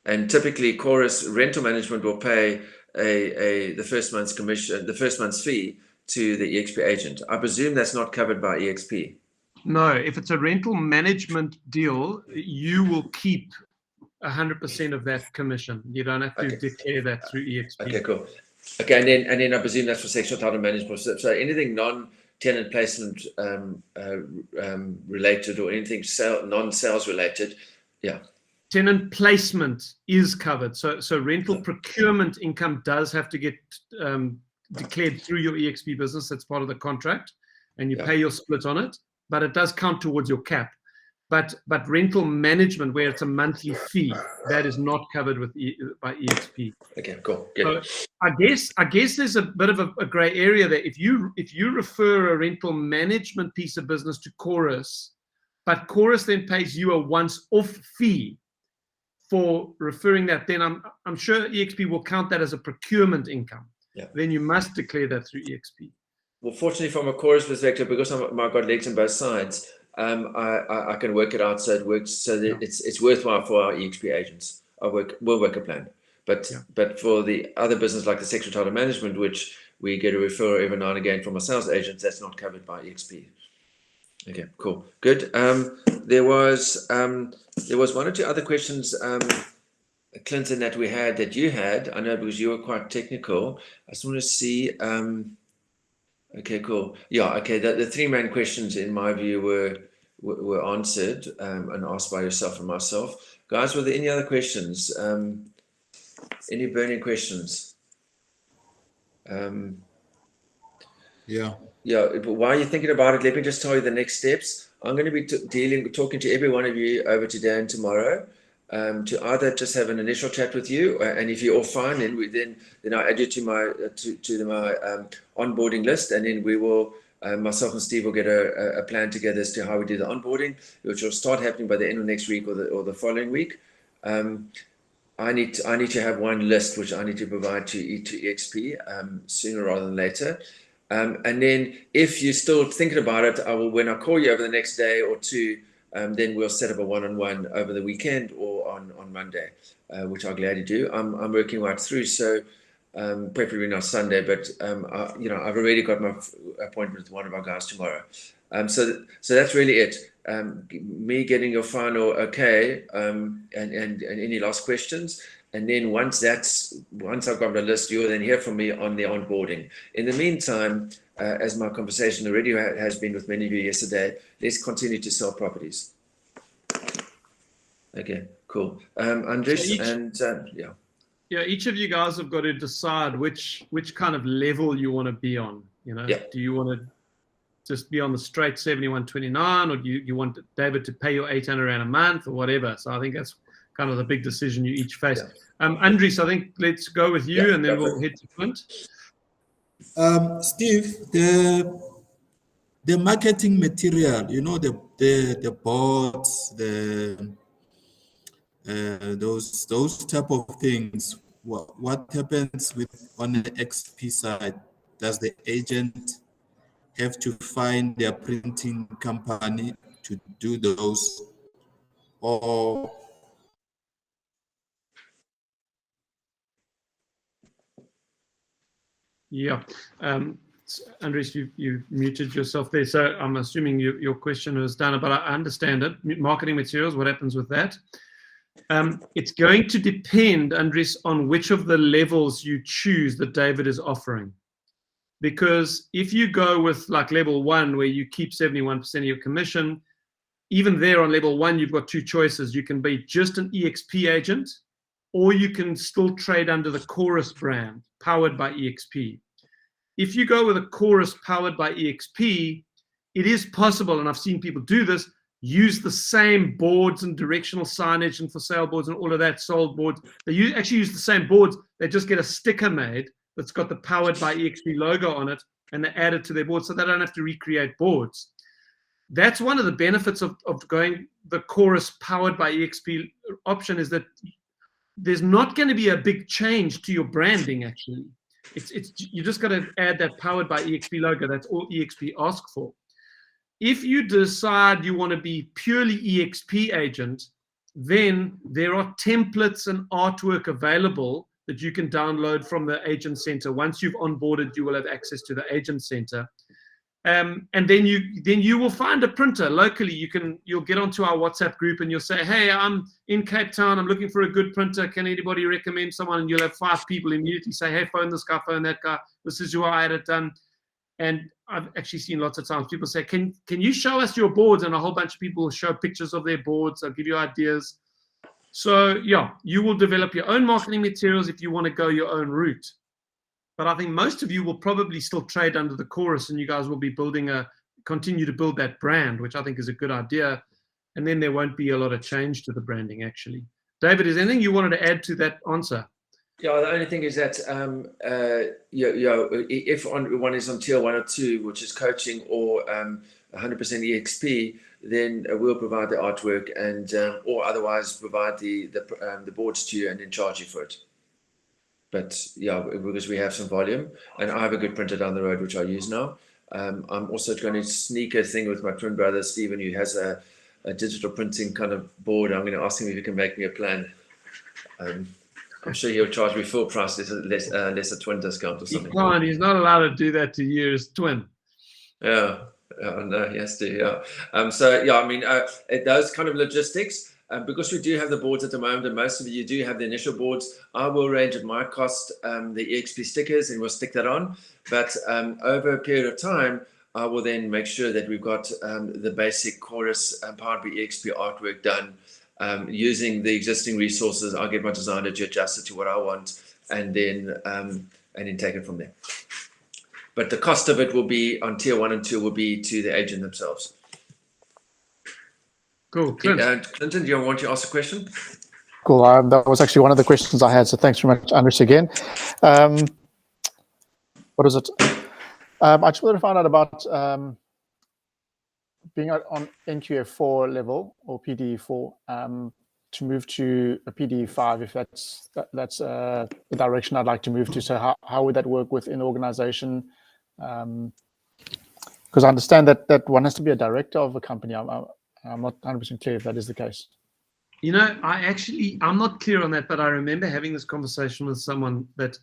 and typically Chorus rental management will pay the first month's commission, the first month's fee to the eXp agent. I presume that's not covered by eXp. No, if it's a rental management deal, you will keep 100% of that commission. You don't have to declare that through eXp. Okay, cool. Okay, and then I presume that's for sectional title management. So anything non-tenant placement related or anything non-sales related, yeah. Tenant placement is covered. So rental procurement income does have to get declared through your eXp business. That's part of the contract, and you pay your split on it. But it does count towards your cap. But rental management, where it's a monthly fee, that is not covered by eXp. Okay, cool, good. So I guess there's a bit of a grey area there. If you refer a rental management piece of business to Chorus, but Chorus then pays you a once-off fee for referring that, then I'm sure eXp will count that as a procurement income. Yeah. Then you must declare that through eXp. Well, fortunately, from a Chorus perspective, because I've got legs on both sides, I can work it out so it works, so that it's worthwhile for our eXp agents. We'll work a plan. But for the other business like the sectional title management, which we get a referral every now and again from our sales agents, that's not covered by eXp. Okay, cool, good. There was one or two other questions Clinton, that we had, that you had. I know because you were quite technical. I just want to see. Okay, cool. Yeah, okay. The three main questions, in my view, were answered and asked by yourself and myself. Guys, were there any other questions? Any burning questions? Yeah. Yeah, but while you're thinking about it, let me just tell you the next steps. I'm going to be talking to every one of you over today and tomorrow, to either just have an initial chat with you, and if you're all fine, then I'll add you to my onboarding list, and then we will, myself and Steve will get a plan together as to how we do the onboarding, which will start happening by the end of next week or the following week. I need to have one list which I need to provide to eXp sooner rather than later. And then if you're still thinking about it, when I call you over the next day or two, then we'll set up a one-on-one over the weekend or on Monday, which I'll gladly do. I'm working right through, so preferably not Sunday, but I've already got my appointment with one of our guys tomorrow. So that's really it. Me getting your final okay, and any last questions. And then once I've got the list, you'll then hear from me on the onboarding. In the meantime, as my conversation already has been with many of you yesterday, let's continue to sell properties. Okay, cool. Andres, yeah. Yeah, each of you guys have got to decide which kind of level you want to be on. Yeah. Do you want to just be on the straight 71.29, or do you want David to pay you 800 Rand a month or whatever? So I think that's kind of the big decision you each face. Yeah. Andres, I think let's go with you, and then we'll head to Clint. Steve, the marketing material, the boards, those type of things. What happens on the XP side? Does the agent have to find their printing company to do those, or Yeah. Andres, you muted yourself there. So I'm assuming your question is done, but I understand it. Marketing materials, what happens with that? It's going to depend, Andres, on which of the levels you choose that David is offering. Because if you go with like level 1, where you keep 71% of your commission, even there on level 1, you've got two choices. You can be just an eXp agent, or you can still trade under the Chorus brand, powered by eXp. If you go with a Chorus powered by eXp, it is possible, and I've seen people do this, use the same boards and directional signage and for sale boards and all of that, sold boards. They actually use the same boards. They just get a sticker made that's got the powered by eXp logo on it, and they add it to their board, so they don't have to recreate boards. That's one of the benefits of going the Chorus powered by eXp option, is that there's not going to be a big change to your branding. Actually, you just got to add that powered by eXp logo. That's all eXp ask for. If you decide you want to be purely eXp agent, then there are templates and artwork available that you can download from the agent center. Once you've onboarded, you will have access to the agent center. And then you will find a printer locally. You'll get onto our WhatsApp group and you'll say, hey, I'm in Cape Town, I'm looking for a good printer, can anybody recommend someone? And you'll have 5 people immediately say, hey, phone this guy, phone that guy, this is who I had it done. And I've actually seen lots of times people say, can you show us your boards? And a whole bunch of people will show pictures of their boards. I'll give you ideas. So yeah, you will develop your own marketing materials if you want to go your own route. But I think most of you will probably still trade under the Chorus, and you guys will be continue to build that brand, which I think is a good idea. And then there won't be a lot of change to the branding, actually. David, is there anything you wanted to add to that answer? Yeah, the only thing is that if one is on tier 1 or 2, which is coaching, or 100% eXp, then we'll provide the artwork and or otherwise provide the boards to you and then charge you for it. But yeah, because we have some volume, and I have a good printer down the road which I use now. I'm also going to sneak a thing with my twin brother Stephen, who has a digital printing kind of board. I'm going to ask him if he can make me a plan. I'm sure he'll charge me full price, less a twin discount or something. He can't. He's not allowed to do that to you as twin. Yeah. No, yes, do, yeah. So yeah, I mean, those kind of logistics, because we do have the boards at the moment, and most of you do have the initial boards. I will arrange at my cost the eXp stickers, and we'll stick that on. But over a period of time, I will then make sure that we've got the basic Chorus Powered by eXp artwork done using the existing resources. I'll get my designer to adjust it to what I want, and then take it from there. But the cost of it will be on tier 1 and 2 will be to the agent themselves. Cool. Clint. Clinton, do you want to ask a question? Cool. That was actually one of the questions I had. So thanks very much, Andres, again. What is it? I just wanted to find out about being on NQF4 level or PDE4 to move to a PDE5, if that's the direction I'd like to move to. So how would that work within the organization? Because I understand that one has to be a director of a company. I'm not 100% clear if that is the case. You know, I'm not clear on that, but I remember having this conversation with someone that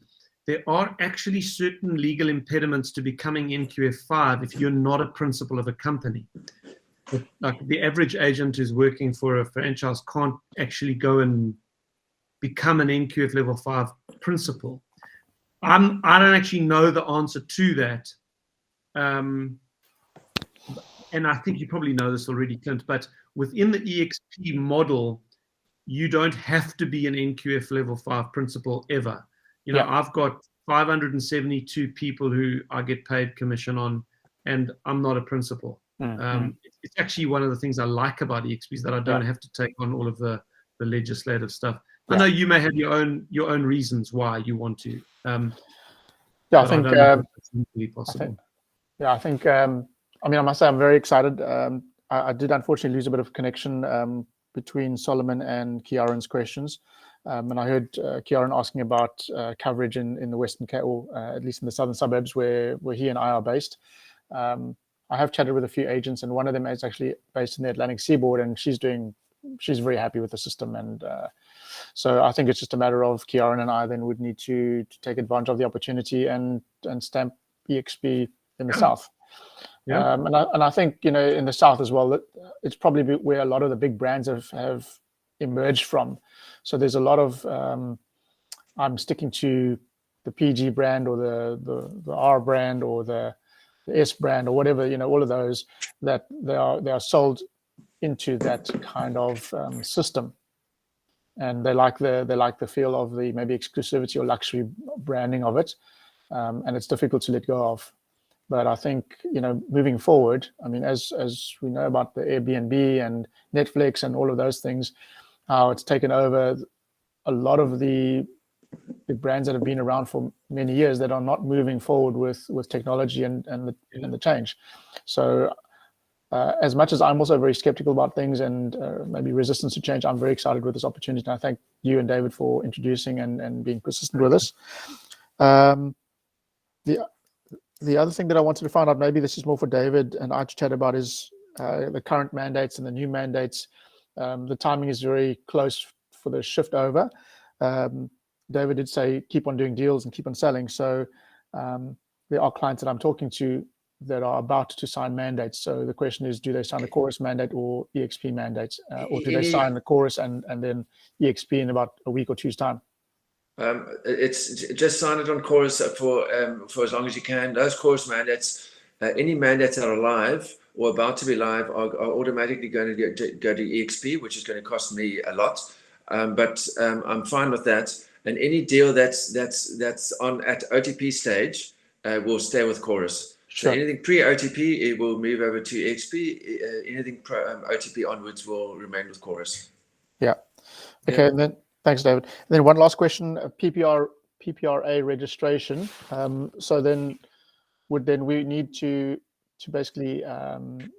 there are actually certain legal impediments to becoming NQF5 if you're not a principal of a company. But like the average agent who's working for a franchise can't actually go and become an NQF level 5 principal. I don't actually know the answer to that. And I think you probably know this already, Clint, but within the eXp model, you don't have to be an NQF level 5 principal ever. You know, I've got 572 people who I get paid commission on, and I'm not a principal. It's actually one of the things I like about eXp is that I don't have to take on all of the legislative stuff. I know you may have your own reasons why you want to. I think that's easily possible. I mean, I must say I'm very excited. I did unfortunately lose a bit of connection between Solomon and Kieran's questions. And I heard Kieran asking about coverage in the Western Cape, or at least in the southern suburbs where he and I are based. I have chatted with a few agents, and one of them is actually based in the Atlantic Seaboard, and she's very happy with the system. And so I think it's just a matter of Kieran and I then would need to take advantage of the opportunity and stamp eXp in the south. And I think, you know, in the south as well, it's probably where a lot of the big brands have emerged from. So there's a lot of I'm sticking to the PG brand or the R brand or the S brand or whatever, you know, all of those that they are sold into that kind of system, and they like the feel of the maybe exclusivity or luxury branding of it, and it's difficult to let go of. But I think, you know, moving forward, I mean, as we know about the Airbnb and Netflix and all of those things, how it's taken over a lot of the brands that have been around for many years that are not moving forward with technology and the change. So as much as I'm also very skeptical about things and maybe resistance to change, I'm very excited with this opportunity. And I thank you and David for introducing and being persistent with us. The other thing that I wanted to find out, maybe this is more for David and I to chat about, is the current mandates and the new mandates. The timing is very close for the shift over. David did say keep on doing deals and keep on selling. So there are clients that I'm talking to that are about to sign mandates. So the question is, do they sign a Chorus mandate or eXp mandates? Or do they sign the Chorus and then eXp in about a week or two's time? It's just sign it on Chorus for as long as you can. Those Chorus mandates, any mandates that are live or about to be live are automatically going to go to eXp, which is going to cost me a lot. But I'm fine with that. And any deal that's on at OTP stage will stay with Chorus. Sure. So anything pre-OTP, it will move over to eXp. Anything OTP onwards will remain with Chorus. Yeah. Okay. And then thanks, David. And then one last question: PPRA registration. So then, would we need to basically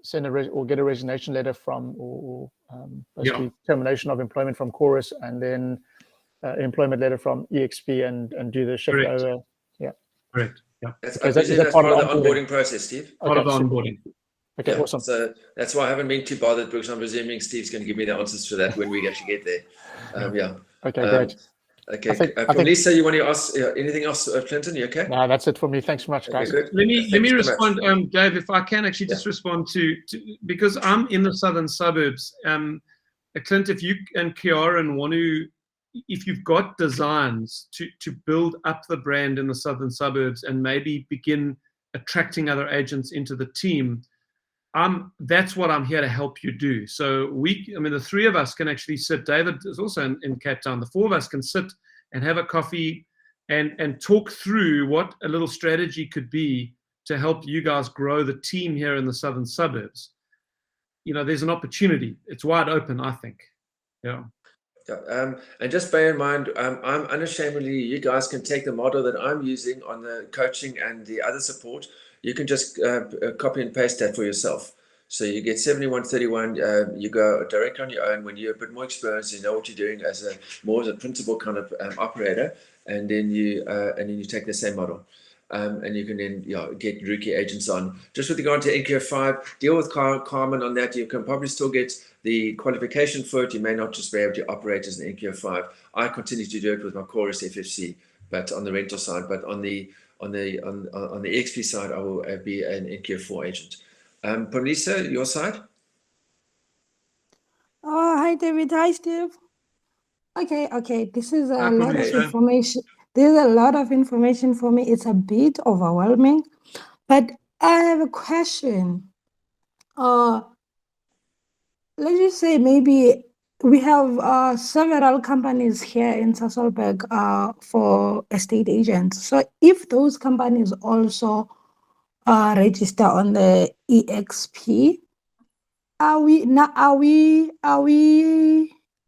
send or get a resignation letter from, or basically termination of employment from Chorus, and then employment letter from eXp and do the shift over? Yeah. Correct. Yeah. That's part of the onboarding process, Steve. Part of the onboarding. Okay, awesome. So that's why I haven't been too bothered, because I'm presuming Steve's going to give me the answers for that when we actually get there. Okay, great. Okay. I think Lisa, you want to ask anything else, Clinton? You okay? no, that's it for me. Thanks so much, guys. Okay, good. Let me Thank you so much. respond, Dave, if I can actually just respond to because I'm in the southern suburbs. Clint, if you and Kiara want to, if you've got designs to build up the brand in the southern suburbs and maybe begin attracting other agents into the team, that's what I'm here to help you do. So the three of us can actually sit. David is also in Cape Town. The four of us can sit and have a coffee and talk through what a little strategy could be to help you guys grow the team here in the southern suburbs. There's an opportunity. It's wide open, I think. Yeah. And just bear in mind, I'm unashamedly, you guys can take the model that I'm using on the coaching and the other support. You can just copy and paste that for yourself. So you get 7131. You go direct on your own when you're a bit more experienced. You know what you're doing as a principal kind of operator, and then you take the same model. And you can then get rookie agents on. Just with regard to NQ5, deal with Carmen on that. You can probably still get the qualification for it. You may not just be able to operate as an NQ5. I continue to do it with my Chorus FFC, but on the rental side. But on the eXp side, I will be an NQ4 agent. Ponisa, your side? Oh, hi, David. Hi, Steve. Okay. This is a Hi, lot of Ponisa. information. There's a lot of information for me. It's a bit overwhelming, but I have a question. Let's just say maybe we have several companies here in Sasolburg for estate agents. So if those companies also register on the eXp, are we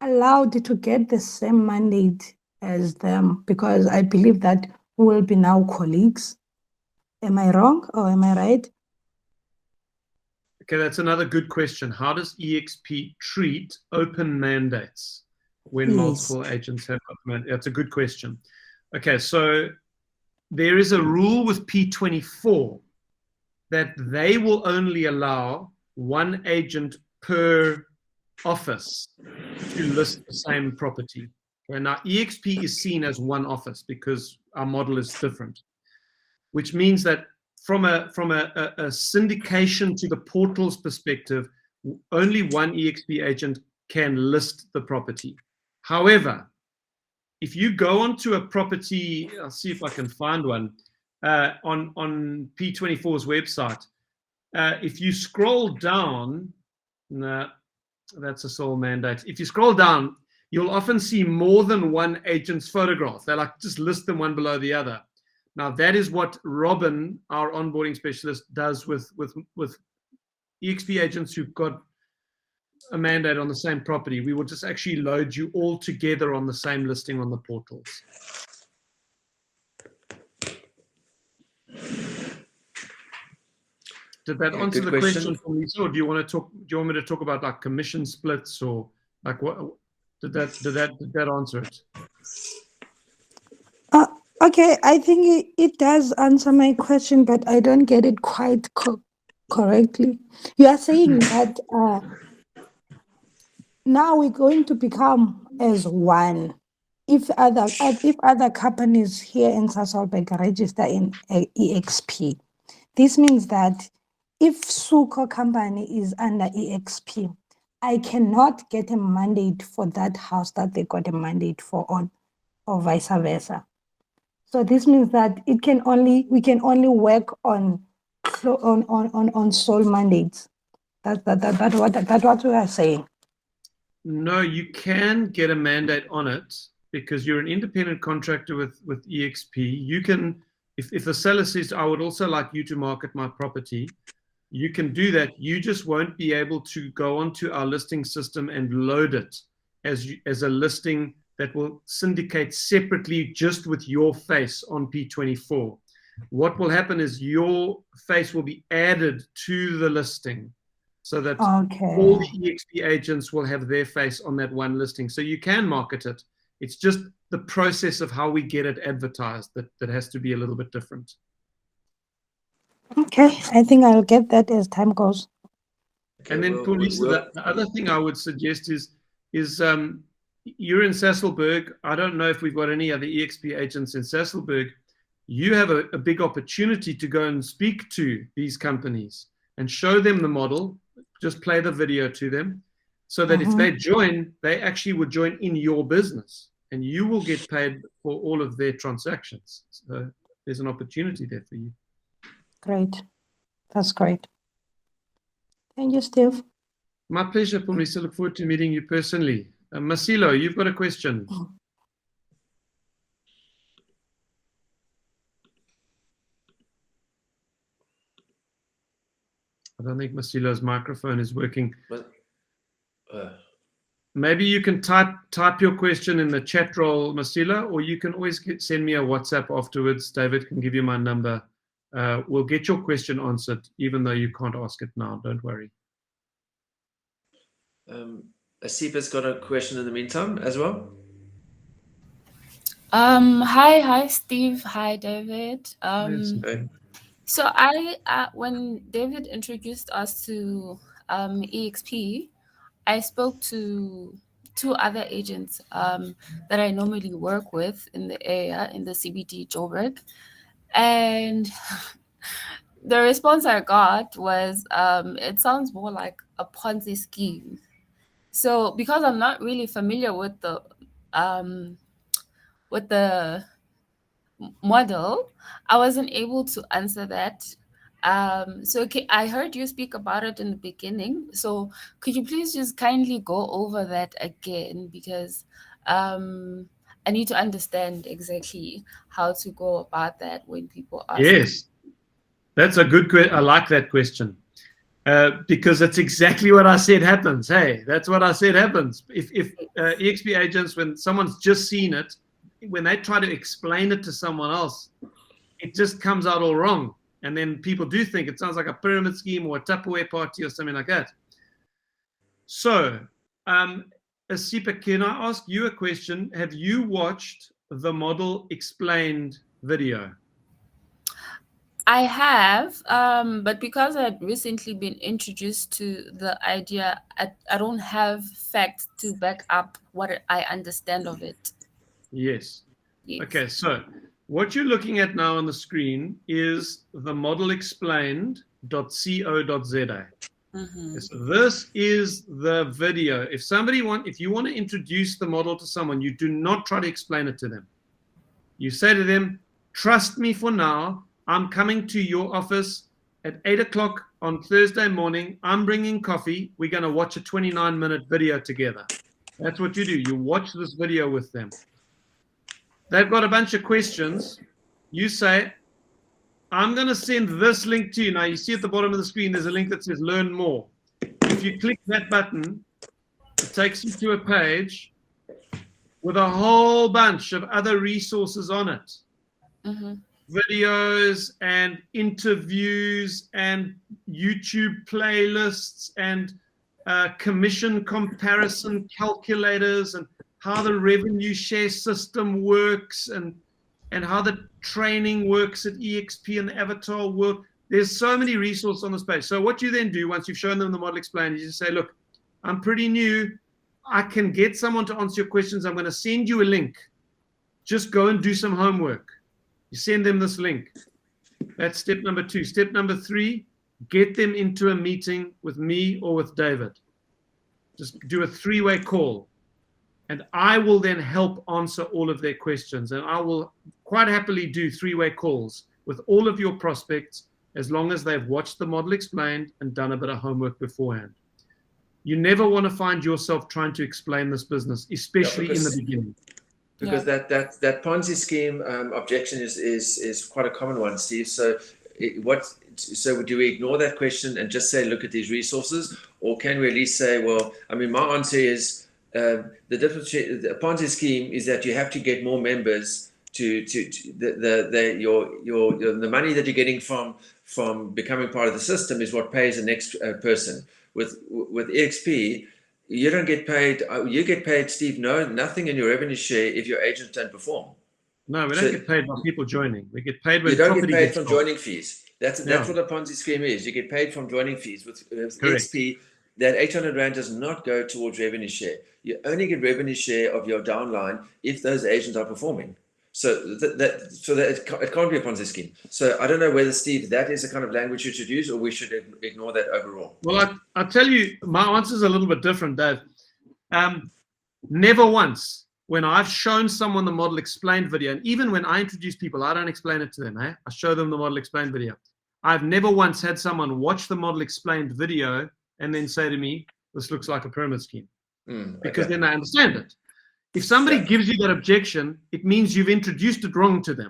allowed to get the same mandate as them? Because I believe that we will be now colleagues. Am I wrong or am I right? Okay, that's another good question. How does eXp treat open mandates when Yes. multiple agents have open mandates? That's a good question. Okay, so there is a rule with P24 that they will only allow one agent per office to list the same property. Okay, now, eXp is seen as one office because our model is different, which means that from a syndication to the portal's perspective, only one eXp agent can list the property. However, if you go onto a property, I'll see if I can find one, on P24's website, if you scroll down, no, that's a sole mandate. If you scroll down, you'll often see more than one agent's photograph. They just list them one below the other. Now, that is what Robin, our onboarding specialist, does with eXp agents who've got a mandate on the same property. We will just actually load you all together on the same listing on the portals. Did that answer the question for me? Or do you want me to talk about like commission splits or like what? Did that answer it? Okay, I think it does answer my question, but I don't get it quite correctly. You are saying that now we're going to become as one. If other companies here in Sasolburg register in eXp, this means that if Suko company is under eXp, I cannot get a mandate for that house that they got a mandate for on, or vice versa. So this means that we can only work on sole mandates. That's what we are saying. No, you can get a mandate on it because you're an independent contractor with eXp. You can, if the seller says, I would also like you to market my property, you can do that. You just won't be able to go onto our listing system and load it as a listing that will syndicate separately just with your face on P24. What will happen is your face will be added to the listing so that all the eXp agents will have their face on that one listing. So you can market it. It's just the process of how we get it advertised that has to be a little bit different. Okay, I think I'll get that as time goes. Okay, and then, Paulisa, the other thing I would suggest is you're in Sasolburg. I don't know if we've got any other eXp agents in Sasolburg. You have a big opportunity to go and speak to these companies and show them the model. Just play the video to them, so that if they join, they actually would join in your business, and you will get paid for all of their transactions. So there's an opportunity there for you. Great. That's great. Thank you, Steve. My pleasure, Pumisa. Look forward to meeting you personally. Masilo, you've got a question. I don't think Masilo's microphone is working. Maybe you can type your question in the chat roll, Masilo, or you can always send me a WhatsApp afterwards. David can give you my number. We'll get your question answered, even though you can't ask it now. Don't worry. Asipa's got a question in the meantime as well. Hi, Steve. Hi, David. Yes. So when David introduced us to eXp, I spoke to 2 other agents that I normally work with in the area, in the CBD Joburg, and the response I got was, it sounds more like a Ponzi scheme. So because I'm not really familiar with the model, I wasn't able to answer that. So I heard you speak about it in the beginning. So could you please just kindly go over that again? Because I need to understand exactly how to go about that when people ask. Yes, that's a good question. I like that question. Because that's exactly what I said happens. Hey, that's what I said happens. If eXp agents, when someone's just seen it, when they try to explain it to someone else, it just comes out all wrong. And then people do think it sounds like a pyramid scheme or a Tupperware party or something like that. So, Asipa, can I ask you a question? Have you watched the model explained video? I have, but because I'd recently been introduced to the idea, I don't have facts to back up what I understand of it. Yes. Yes. Okay, so what you're looking at now on the screen is the modelexplained.co.za. So this is the video. If you want to introduce the model to someone, you do not try to explain it to them. You say to them, trust me for now. I'm coming to your office at 8 o'clock on Thursday morning. I'm bringing coffee. We're going to watch a 29-minute video together. That's what you do. You watch this video with them. They've got a bunch of questions. You say, I'm going to send this link to you. Now, you see at the bottom of the screen, there's a link that says Learn More. If you click that button, it takes you to a page with a whole bunch of other resources on it. Videos and interviews and YouTube playlists and commission comparison calculators and how the revenue share system works and how the training works at eXp and the avatar work. There's so many resources on this page. So what you then do once you've shown them the model explained, you just say, look, I'm pretty new. I can get someone to answer your questions. I'm going to send you a link. Just go and do some homework. You send them this link. That's step number 2. Step number 3, get them into a meeting with me or with David. Just do a 3-way call. And I will then help answer all of their questions. And I will quite happily do 3-way calls with all of your prospects as long as they've watched the model explained and done a bit of homework beforehand. You never want to find yourself trying to explain this business, especially in the beginning. Because that Ponzi scheme objection is quite a common one, Steve. So do we ignore that question and just say, look at these resources, or can we at least say, well, I mean, my answer is the difference. The Ponzi scheme is that you have to get more members to the money that you're getting from becoming part of the system is what pays the next person. With eXp, you don't get paid. You get paid, Steve. Nothing in your revenue share if your agents don't perform. No, we don't get paid by people joining. We get paid when you don't get property paid gets from sold. joining fees. That's what a Ponzi scheme is. You get paid from joining fees. With eXp, that 800 Rand does not go towards revenue share. You only get revenue share of your downline if those agents are performing. So it can't be a Ponzi scheme. So I don't know whether, Steve, that is the kind of language you should use, or we should ignore that overall. Well, I'll tell you, my answer is a little bit different, Dave. Never once, when I've shown someone the model explained video, and even when I introduce people, I don't explain it to them. I show them the model explained video. I've never once had someone watch the model explained video and then say to me, this looks like a pyramid scheme. Because then they understand it. If somebody gives you that objection, it means you've introduced it wrong to them.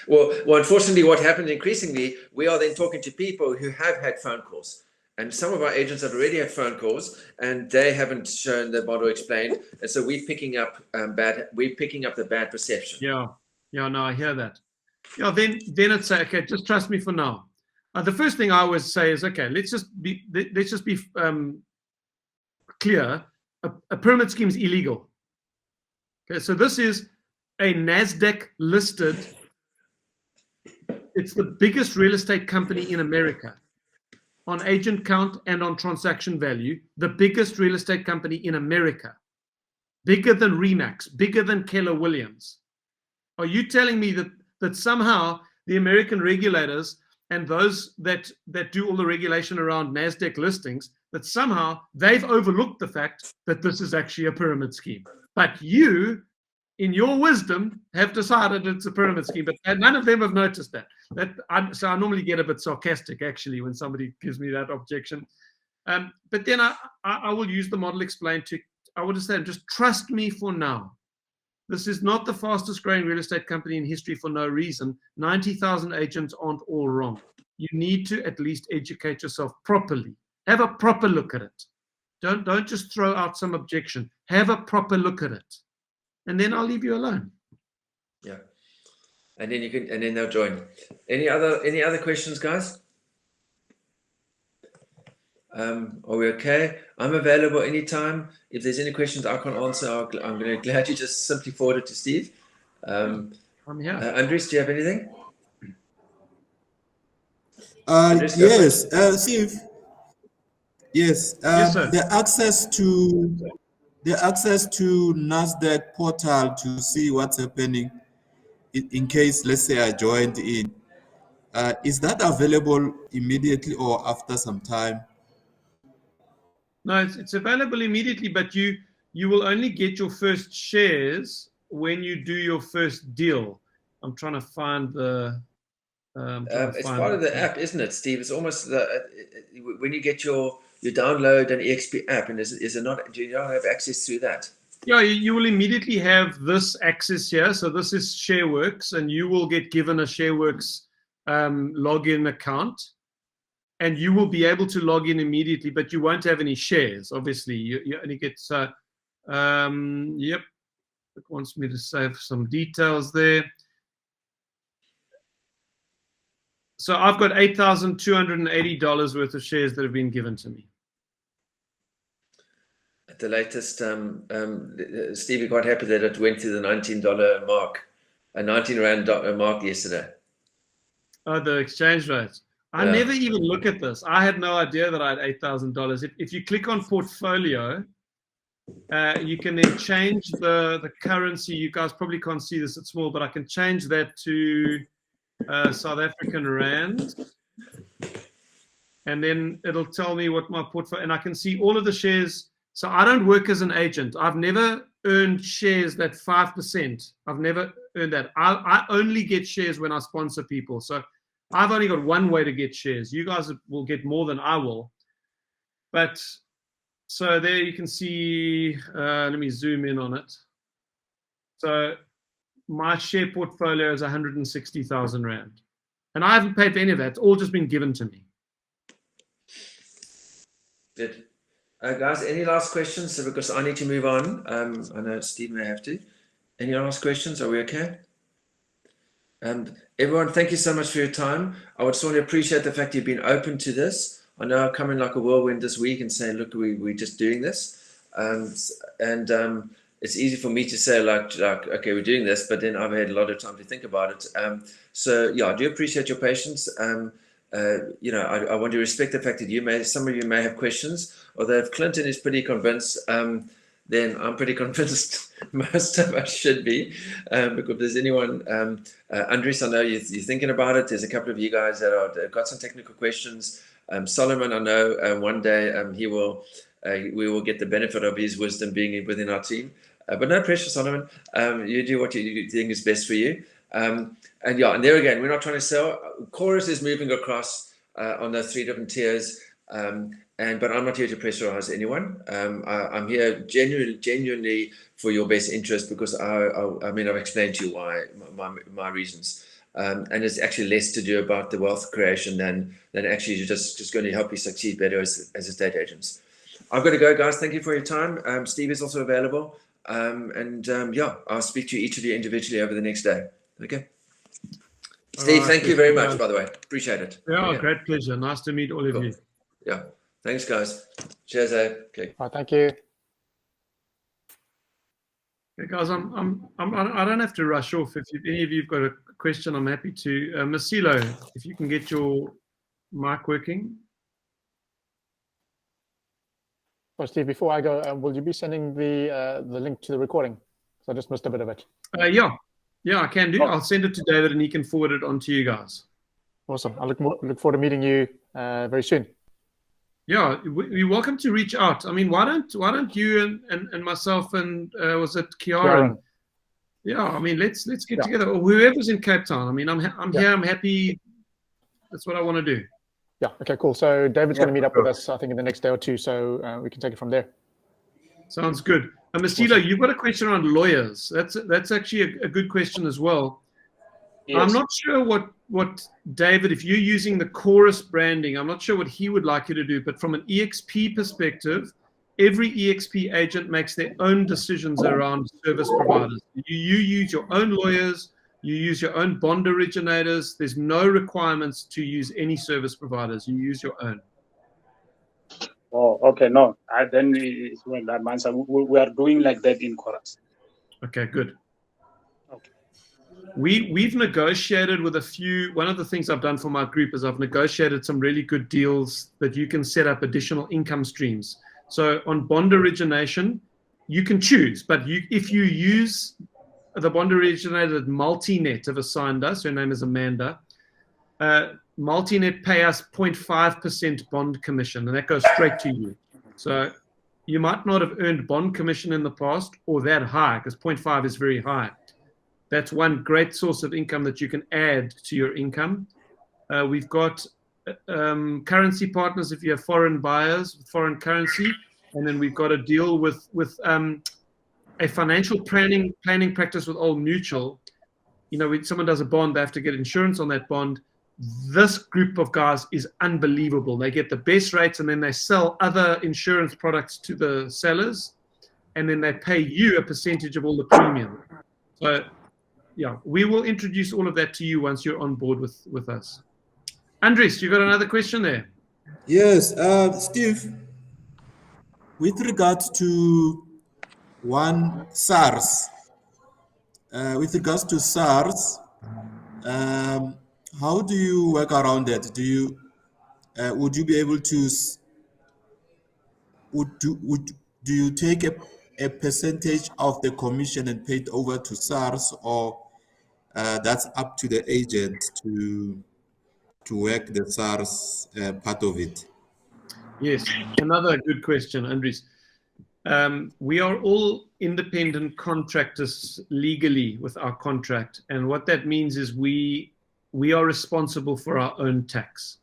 Well, unfortunately, what happens increasingly, we are then talking to people who have had phone calls. And some of our agents have already had phone calls, and they haven't shown the model explained. And so we're picking up the bad perception. Yeah, no, I hear that. Yeah, then it's okay. Just trust me for now. The first thing I always say is, okay, let's just be clear. A pyramid scheme is illegal. Okay, so this is a NASDAQ listed. It's the biggest real estate company in America on agent count and on transaction value. The biggest real estate company in America, bigger than Remax, bigger than Keller Williams. Are you telling me that somehow the American regulators and those that do all the regulation around NASDAQ listings, that somehow they've overlooked the fact that this is actually a pyramid scheme? But you, in your wisdom, have decided it's a pyramid scheme, but none of them have noticed that. So I normally get a bit sarcastic, actually, when somebody gives me that objection. But then I will use the model explained to, I would just say, just trust me for now. This is not the fastest growing real estate company in history for no reason. 90,000 agents aren't all wrong. You need to at least educate yourself properly. Have a proper look at it. Don't just throw out some objection. Have a proper look at it. And then I'll leave you alone. Yeah. And then they'll join. Any other questions, guys? Are we okay? I'm available anytime. If there's any questions I can't answer, I'm going to glad you just simply forward it to Steve. I'm here. Andres, do you have anything? Yes, Steve. Yes, Yes, sir. the access to NASDAQ portal to see what's happening in case, let's say, I joined in. Is that available immediately or after some time? No, it's available immediately, but you will only get your first shares when you do your first deal. I'm trying to find the. It's part of the app, isn't it, Steve? It's almost when you get you download an eXp app, and is it not? Do you not have access through that? Yeah, you will immediately have this access here. So this is ShareWorks, and you will get given a ShareWorks login account, and you will be able to log in immediately, but you won't have any shares. Obviously, you only get. Yep, it wants me to save some details there. So I've got $8,280 worth of shares that have been given to me. At the latest, Stevie quite happy that it went to the $19 mark, a 19 Rand mark yesterday. Oh, the exchange rate. I never even look at this. I had no idea that I had $8,000. If you click on portfolio, you can then change the currency. You guys probably can't see this, it's small, but I can change that to South African Rand. And then it'll tell me what my portfolio, and I can see all of the shares. So I don't work as an agent. I've never earned shares that 5%. I've never earned that. I only get shares when I sponsor people. So I've only got one way to get shares. You guys will get more than I will. But so there you can see, let me zoom in on it. So my share portfolio is 160,000 Rand. And I haven't paid for any of that. It's all just been given to me. Good. Guys, any last questions? Because I need to move on. I know Steve may have to. Any last questions? Are we okay? Everyone, thank you so much for your time. I would just want to appreciate the fact you've been open to this. I know I've come in like a whirlwind this week and say, look, we're just doing this. It's easy for me to say like, okay, we're doing this, but then I've had a lot of time to think about it. So yeah, I do appreciate your patience. I want to respect the fact that some of you may have questions, although if Clinton is pretty convinced, then I'm pretty convinced most of us should be. Because if there's anyone, Andres, I know you're thinking about it. There's a couple of you guys that have got some technical questions. Solomon, I know one day we will get the benefit of his wisdom being within our team. But no pressure, Solomon. You do what you think is best for you. And there again, we're not trying to sell. Chorus is moving across on those 3 different tiers. But I'm not here to pressurize anyone. I'm here genuinely for your best interest, because I've explained to you why my reasons. And it's actually less to do about the wealth creation than actually just going to help you succeed better as estate agents. I've got to go, guys. Thank you for your time. Steve is also available. I'll speak to each of you individually over the next day. Okay. Steve, thank you very much, by the way. Appreciate it. Yeah, great pleasure. Nice to meet all of you. Yeah. Thanks, guys. Cheers, okay. All right, thank you. Okay, guys, I don't have to rush off. If any of you've got a question, I'm happy to. Masilo, if you can get your mic working. Oh, Steve, before I go, will you be sending the link to the recording? So I just missed a bit of it. Yeah, I can do. I'll send it to David, and he can forward it on to you guys. Awesome. I look forward to meeting you very soon. Yeah, you're welcome to reach out. I mean, why don't you and myself and was it Kiara? Yeah, I mean, let's get together, or whoever's in Cape Town. I mean, I'm here. I'm happy. That's what I want to do. Yeah. Okay. Cool. So David's going to meet up with us, I think, in the next day or two. So we can take it from there. Sounds good. Masilo, you've got a question around lawyers. That's actually a good question as well. Yes. I'm not sure what David, if you're using the Chorus branding, I'm not sure what he would like you to do. But from an eXp perspective, every eXp agent makes their own decisions around service providers. You use your own lawyers. You use your own bond originators. There's no requirements to use any service providers. You use your own. Oh, okay. No, then it's well, that answer. We are doing like that in Chorus. Okay, good. Okay. We've negotiated with a few. One of the things I've done for my group is I've negotiated some really good deals that you can set up additional income streams. So on bond origination, you can choose, but if you use the bond originator that Multinet have assigned us, her name is Amanda, Multinet pay us 0.5% bond commission, and that goes straight to you. So you might not have earned bond commission in the past or that high, because 0.5 is very high. That's one great source of income that you can add to your income. We've got currency partners if you have foreign buyers with foreign currency, and then we've got a deal with a financial planning practice with Old Mutual. You know, when someone does a bond, they have to get insurance on that bond. This group of guys is unbelievable. They get the best rates, and then they sell other insurance products to the sellers, and then they pay you a percentage of all the premium. So, yeah, we will introduce all of that to you once you're on board with us. Andres, you got another question there? Yes, Steve, with regards to SARS, how do you work around that? Do you would you be able to do you take a percentage of the commission and pay it over to SARS, or that's up to the agent to work the SARS part of it? Yes, another good question, Andres. We are all independent contractors legally with our contract, and what that means is we are responsible for our own tax.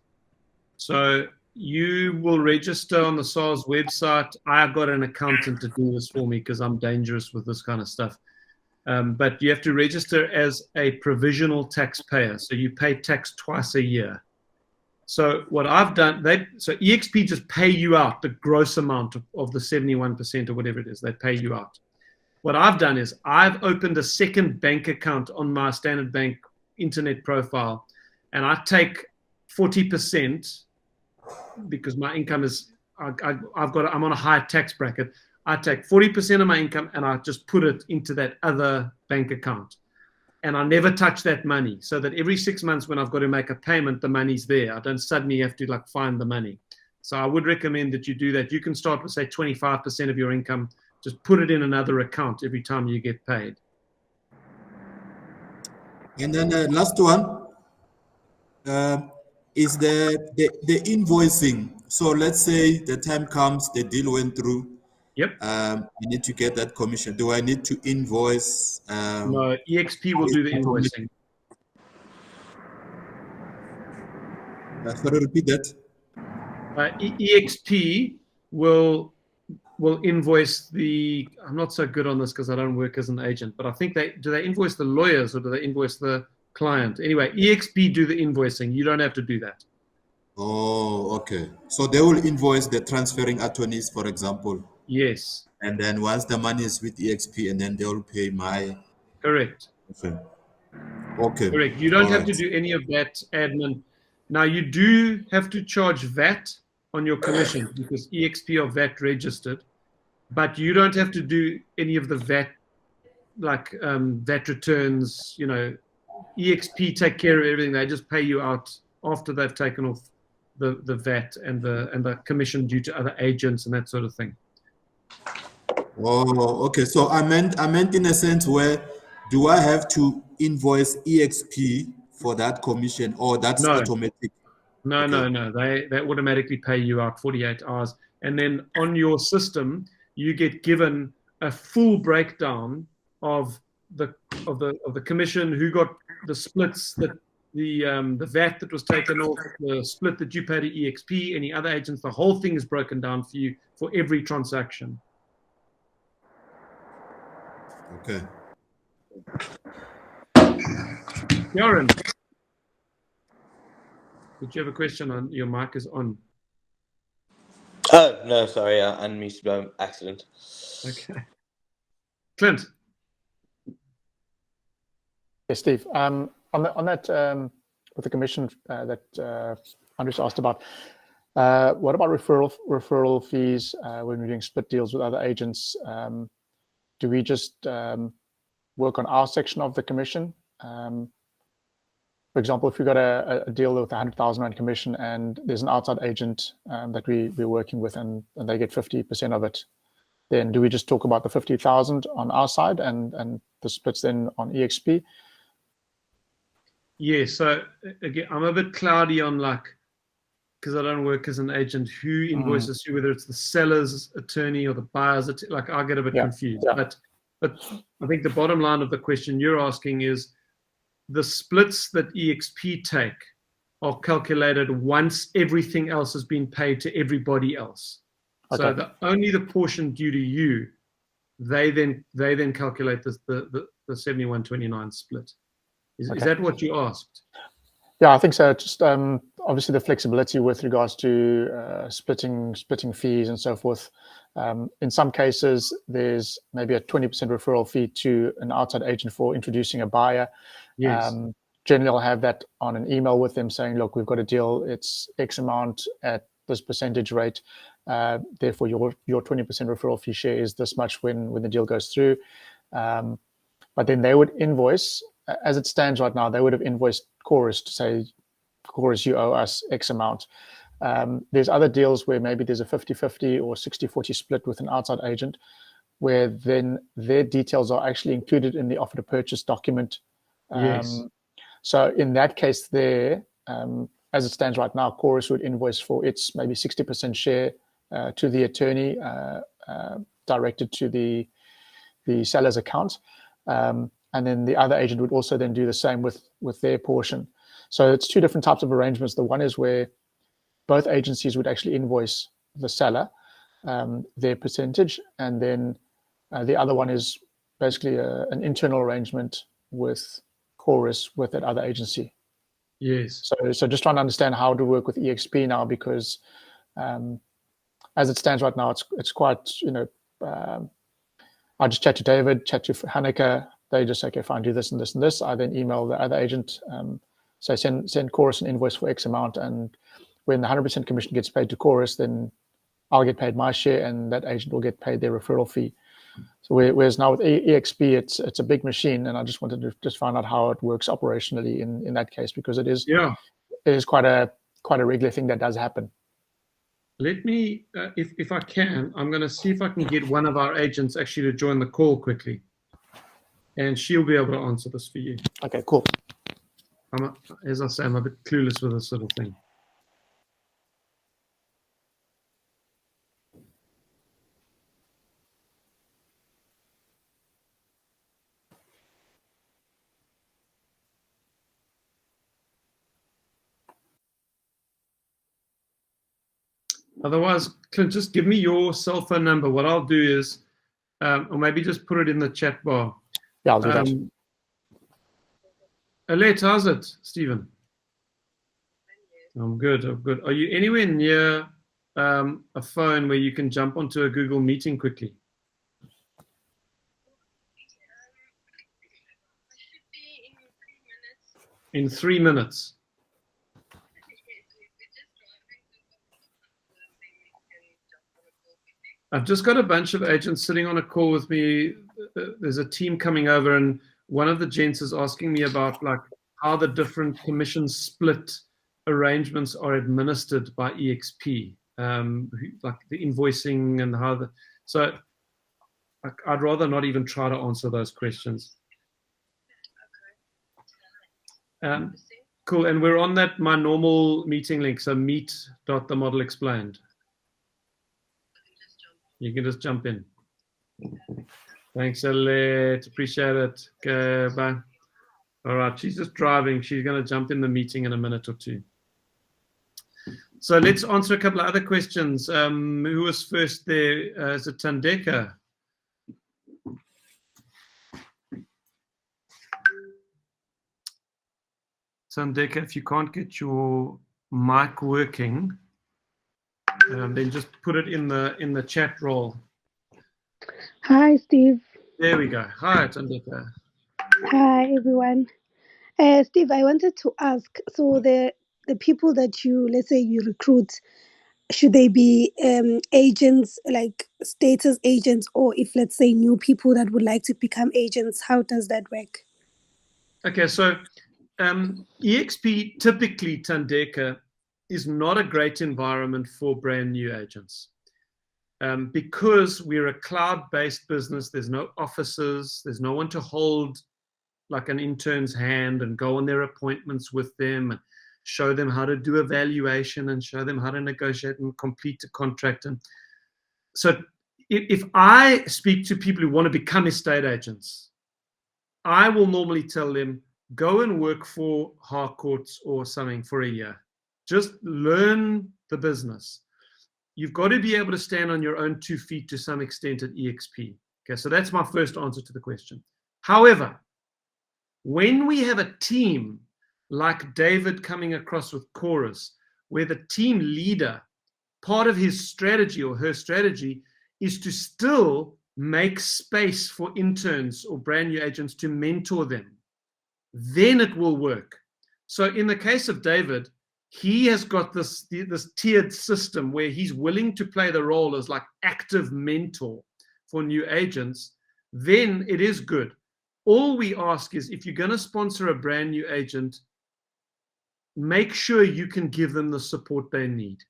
So you will register on the SARS website. I've got an accountant to do this for me because I'm dangerous with this kind of stuff. But you have to register as a provisional taxpayer, so you pay tax twice a year. So what I've done, so eXp just pay you out the gross amount of the 71% or whatever it is. They pay you out. What I've done is I've opened a second bank account on my Standard Bank internet profile, and I take 40% because my income is, I'm on a high tax bracket. I take 40% of my income and I just put it into that other bank account. and I never touch that money, so that every 6 months when I've got to make a payment, the money's there. I don't suddenly have to like find the money. So I would recommend that you do that. You can start with say 25% of your income. Just put it in another account every time you get paid. And then last one is the invoicing. So let's say the time comes, the deal went through. Yep. I need to get that commission. Do I need to invoice? No, eXp will do the invoicing. Sorry, repeat that. eXp will invoice the. I'm not so good on this because I don't work as an agent, but I think they invoice the lawyers or do they invoice the client? Anyway, eXp do the invoicing. You don't have to do that. Oh, okay. So they will invoice the transferring attorneys, for example. Yes. And then once the money is with eXp, and then they will pay my. Correct. Okay. Correct. You don't have to do any of that admin. Now you do have to charge VAT on your commission because eXp are VAT registered, but you don't have to do any of the VAT, like VAT returns. You know, eXp take care of everything. They just pay you out after they've taken off the VAT and the commission due to other agents and that sort of thing. Oh, okay. So I meant in a sense where do I have to invoice eXp for that commission, or that's automatic? No, Okay. no. They automatically pay you out 48 hours. And then on your system, you get given a full breakdown of the commission, who got the splits, that the VAT that was taken off, the split that you pay to eXp, any other agents. The whole thing is broken down for you for every transaction. Okay. Jaren, did you have a question? On your mic is on. Oh no, sorry, I unmuted by accident. Okay. Clint. Yes, Steve. On that with the commission that Andres asked about, what about referral fees when we're doing split deals with other agents? Do we just work on our section of the commission? For example, if we got a deal with 100,000 Rand commission and there's an outside agent that we're working with and they get 50% of it, then do we just talk about the 50,000 on our side and the splits then on eXp? Yeah, so again, I'm a bit cloudy on because I don't work as an agent, who invoices who, whether it's the seller's attorney or the buyer's attorney. Like, I get a bit confused. Yeah. But I think the bottom line of the question you're asking is the splits that eXp take are calculated once everything else has been paid to everybody else. Okay. So only the portion due to you, they then calculate the 71-29 split. Is that what you asked? Yeah, I think so. Just obviously the flexibility with regards to splitting fees and so forth. In some cases, there's maybe a 20% referral fee to an outside agent for introducing a buyer. Yes. Generally, I'll have that on an email with them saying, look, we've got a deal. It's X amount at this percentage rate. Therefore, your 20% referral fee share is this much when the deal goes through. But then they would invoice, as it stands right now, they would have invoiced Chorus to say, Chorus, you owe us X amount. There's other deals where maybe there's a 50-50 or 60-40 split with an outside agent, where then their details are actually included in the offer to purchase document. Yes. So in that case there, as it stands right now, Chorus would invoice for its maybe 60% share to the attorney directed to the seller's account. And then the other agent would also then do the same with their portion. So it's two different types of arrangements. The one is where both agencies would actually invoice the seller their percentage, and then the other one is basically an internal arrangement with Chorus with that other agency. Yes. So just trying to understand how to work with eXp now, because as it stands right now, it's quite, I just chat to David, chat to Hanneke. They just say, okay, fine, do this and this and this. I then email the other agent, say send Chorus an invoice for X amount, and when the 100% commission gets paid to Chorus, then I'll get paid my share, and that agent will get paid their referral fee. So whereas now with eXp, it's a big machine, and I just wanted to just find out how it works operationally in that case, because it is quite a regular thing that does happen. Let me, if I can, I'm going to see if I can get one of our agents actually to join the call quickly, and she'll be able to answer this for you. Okay, cool. As I say, I'm a bit clueless with this sort of thing. Otherwise, Clint, just give me your cell phone number. What I'll do is, or maybe just put it in the chat bar. Yeah, I'll do that. Alette, how's it, Stephen? I'm good. I'm good. Are you anywhere near a phone where you can jump onto a Google meeting quickly? In 3 minutes. I've just got a bunch of agents sitting on a call with me. There's a team coming over, and one of the gents is asking me about like how the different commission split arrangements are administered by eXp, like the invoicing and how the. So I'd rather not even try to answer those questions. Cool, and we're on that my normal meeting link, so meet.themodelexplained. You can just jump in. Thanks, Alette. Appreciate it. Okay, bye. All right, she's just driving. She's going to jump in the meeting in a minute or two. So let's answer a couple of other questions. Who was first there? Is it Tandeka? Tandeka, if you can't get your mic working, then just put it in the chat roll. Hi, Steve. There we go. Hi, Tandeka. Hi, everyone. Steve, I wanted to ask, so the people that let's say you recruit, should they be agents, like status agents, or if, let's say, new people that would like to become agents, how does that work? Okay, so eXp typically, Tandeka, is not a great environment for brand new agents. Because we're a cloud-based business, there's no offices, there's no one to hold like an intern's hand and go on their appointments with them and show them how to do evaluation and show them how to negotiate and complete a contract. And so if I speak to people who want to become estate agents, I will normally tell them, go and work for Harcourts or something for a year. Just learn the business. You've got to be able to stand on your own 2 feet to some extent at eXp. Okay, so that's my first answer to the question. However, when we have a team like David coming across with Chorus, where the team leader, part of his strategy or her strategy is to still make space for interns or brand new agents to mentor them, then it will work. So in the case of David, he has got this tiered system where he's willing to play the role as like active mentor for new agents. Then it is good. All we ask is, if you're going to sponsor a brand new agent, make sure you can give them the support they need,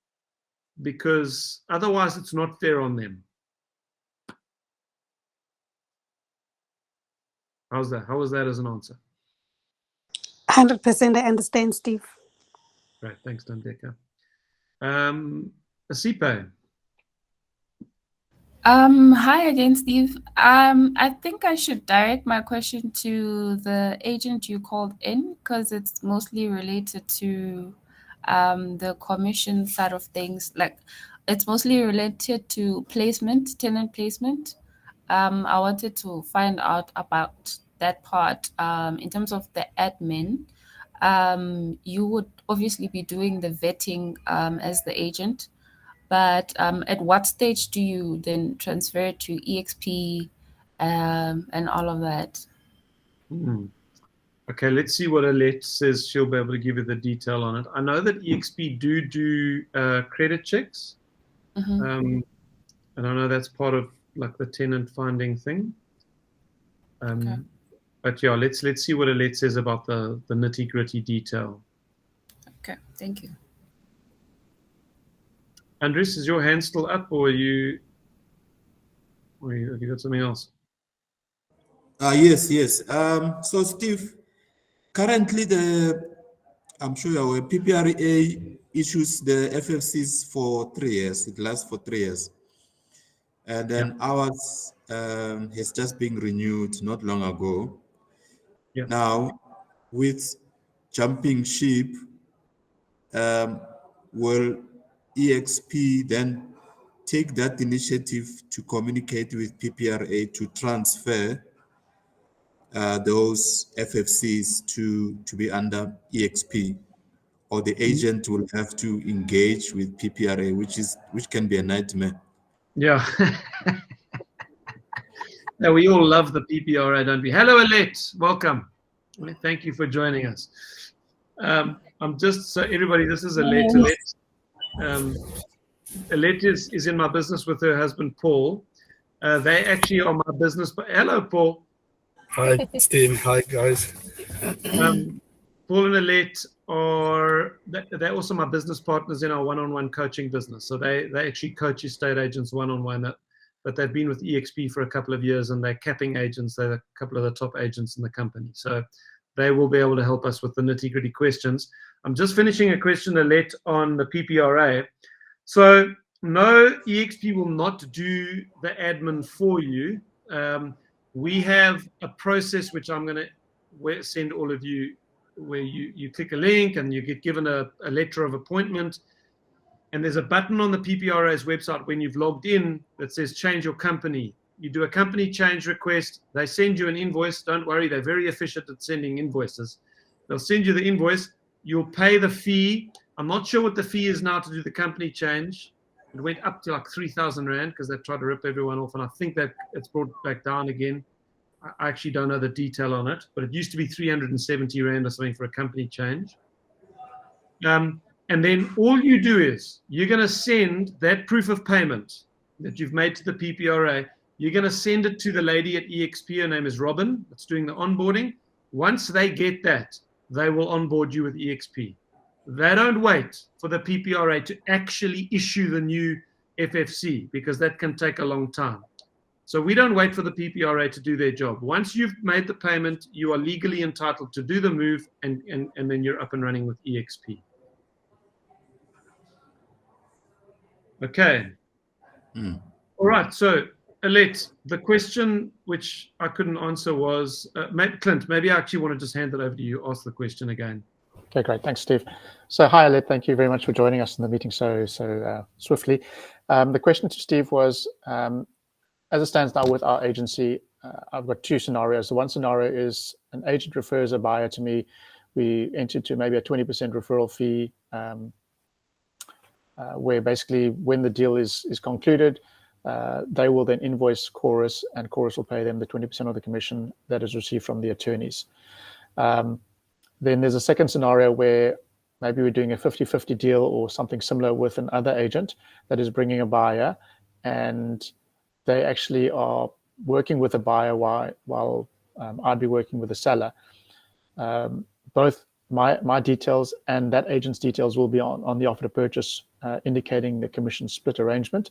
because otherwise it's not fair on them. How's that? How was that as an answer? 100%, I understand, Steve. Great, thanks, Tandeka. Asipe. Hi again, Steve. I think I should direct my question to the agent you called in, because it's mostly related to the commission side of things. Like, it's mostly related to placement, tenant placement. I wanted to find out about that part. In terms of the admin, you would obviously be doing the vetting as the agent. But at what stage do you then transfer it to eXp and all of that? Okay, let's see what Alette says. She'll be able to give you the detail on it. I know that eXp do credit checks. And I know that's part of like the tenant finding thing. Okay. But yeah, let's see what Alette says about the nitty-gritty detail. Okay, thank you. Andres, is your hand still up, or have you got something else? Yes. So Steve, currently I'm sure you're aware, PPRA issues the FFCs for 3 years. It lasts for 3 years. And then ours has just been renewed not long ago. Yeah. Now, with jumping ship, will eXp then take that initiative to communicate with PPRA to transfer those FFCs to be under eXp, or the agent will have to engage with PPRA, which can be a nightmare. Yeah. No, we all love the PPRA, don't we? Hello, Alette. Welcome. Thank you for joining us. I'm just, so everybody, this is Alette. Alette is in my business with her husband, Paul. They actually are my business. Hello, Paul. Hi, Steve. Hi, guys. Paul and Alette they're also my business partners in our one-on-one coaching business. So they actually coach estate agents one-on-one, but they've been with eXp for a couple of years, and they're capping agents. They're a couple of the top agents in the company. So they will be able to help us with the nitty-gritty questions. I'm just finishing a question, Alette, on the PPRA. So no, eXp will not do the admin for you. We have a process which I'm going to send all of you, where you click a link and you get given a letter of appointment. And there's a button on the PPRA's website when you've logged in that says change your company. You do a company change request. They send you an invoice. Don't worry, they're very efficient at sending invoices. They'll send you the invoice. You'll pay the fee. I'm not sure what the fee is now to do the company change. It went up to like 3,000 Rand because they tried to rip everyone off. And I think that it's brought back down again. I actually don't know the detail on it, but it used to be 370 Rand or something for a company change. And then all you do is you're going to send that proof of payment that you've made to the PPRA. You're going to send it to the lady at eXp. Her name is Robin. That's doing the onboarding. Once they get that, they will onboard you with eXp. They don't wait for the PPRA to actually issue the new FFC, because that can take a long time. So we don't wait for the PPRA to do their job. Once you've made the payment, you are legally entitled to do the move, and then you're up and running with eXp. Okay. All right. So, Alette, the question which I couldn't answer was, Clint, maybe I actually want to just hand it over to you. Ask the question again. Okay, great. Thanks, Steve. So, hi, Alette. Thank you very much for joining us in the meeting so swiftly. The question to Steve was, as it stands now with our agency, I've got two scenarios. The one scenario is an agent refers a buyer to me. We enter into maybe a 20% referral fee, where basically when the deal is concluded, they will then invoice Chorus, and Chorus will pay them the 20% of the commission that is received from the attorneys. Then there's a second scenario where maybe we're doing a 50-50 deal or something similar with another agent that is bringing a buyer, and they actually are working with a buyer while I'd be working with a seller. Both my details and that agent's details will be on the offer to purchase, indicating the commission split arrangement.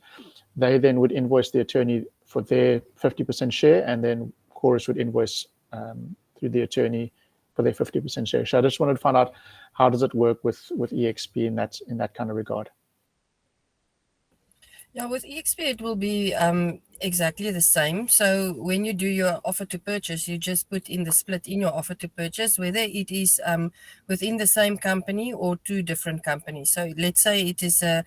They then would invoice the attorney for their 50% share, and then Chorus would invoice through the attorney for their 50% share. So I just wanted to find out, how does it work with eXp in that kind of regard? Yeah, with eXp it will be exactly the same. So when you do your offer to purchase, you just put in the split in your offer to purchase, whether it is within the same company or two different companies. So let's say it is a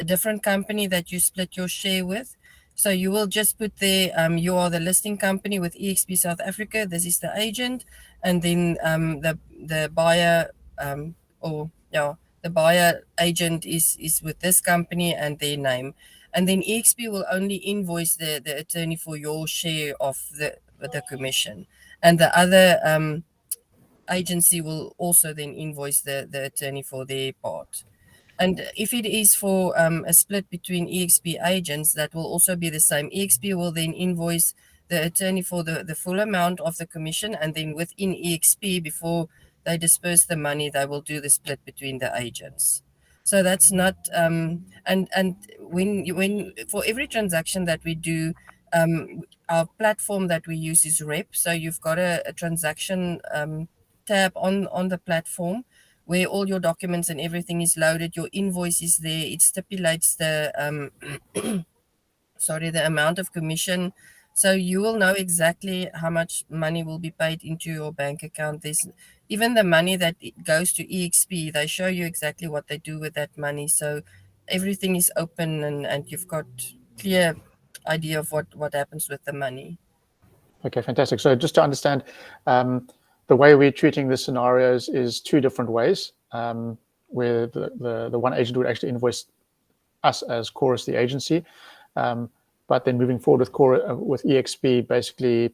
different company that you split your share with. So you will just put there, you are the listing company with eXp South Africa, this is the agent, and then the buyer the buyer agent is with this company and their name. And then eXp will only invoice the attorney for your share of the commission. And the other agency will also then invoice the attorney for their part. And if it is for a split between eXp agents, that will also be the same. eXp will then invoice the attorney for the full amount of the commission, and then within eXp, before they disperse the money, they will do the split between the agents. So that's not and when for every transaction that we do, our platform that we use is Rep. So you've got a transaction tab on the platform where all your documents and everything is loaded. Your invoice is there. It stipulates the the amount of commission. So you will know exactly how much money will be paid into your bank account. There's even the money that goes to eXp, they show you exactly what they do with that money. So everything is open, and you've got clear idea of what happens with the money. Okay, fantastic. So just to understand, the way we're treating the scenarios is two different ways, where the one agent would actually invoice us as Chorus, the agency, but then moving forward with eXp, basically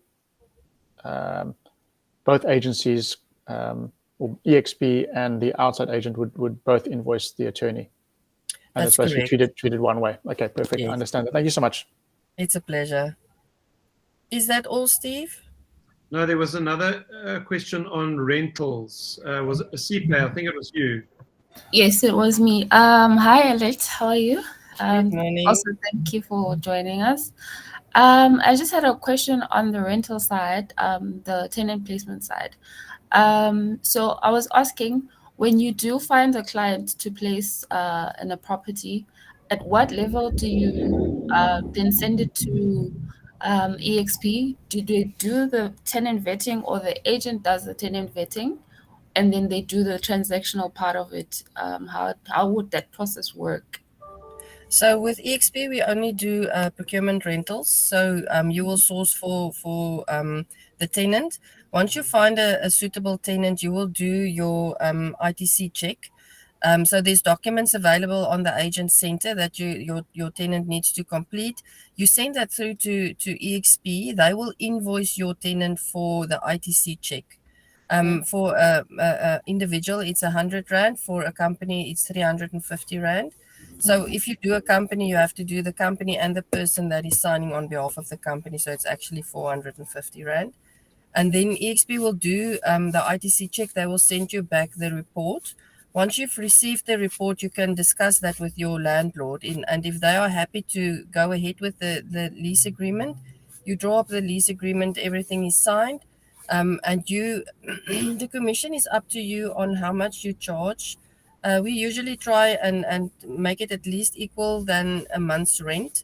both agencies, or eXp and the outside agent would both invoice the attorney. And That's it's basically correct. treated one way. Okay, perfect. Yes. I understand that. Thank you so much. It's a pleasure. Is that all, Steve? No, there was another question on rentals. Was it Asipe? I think it was you. Yes, it was me. Hi, Alex. How are you? Good morning. Also, thank you for joining us. I just had a question on the rental side, the tenant placement side. So I was asking, when you do find a client to place in a property, at what level do you then send it to eXp? Do they do the tenant vetting, or the agent does the tenant vetting, and then they do the transactional part of it? How would that process work? So with eXp, we only do procurement rentals. So you will source for the tenant. Once you find a suitable tenant, you will do your ITC check. So there's documents available on the agent center that your tenant needs to complete. You send that through to eXp. They will invoice your tenant for the ITC check. For a individual, it's 100 Rand. For a company, it's 350 Rand. So if you do a company, you have to do the company and the person that is signing on behalf of the company. So it's actually 450 Rand. And then eXp will do the ITC check. They will send you back the report. Once you've received the report, you can discuss that with your landlord. And if they are happy to go ahead with the lease agreement, you draw up the lease agreement, everything is signed. And you, the commission is up to you on how much you charge. We usually try and make it at least equal than a month's rent,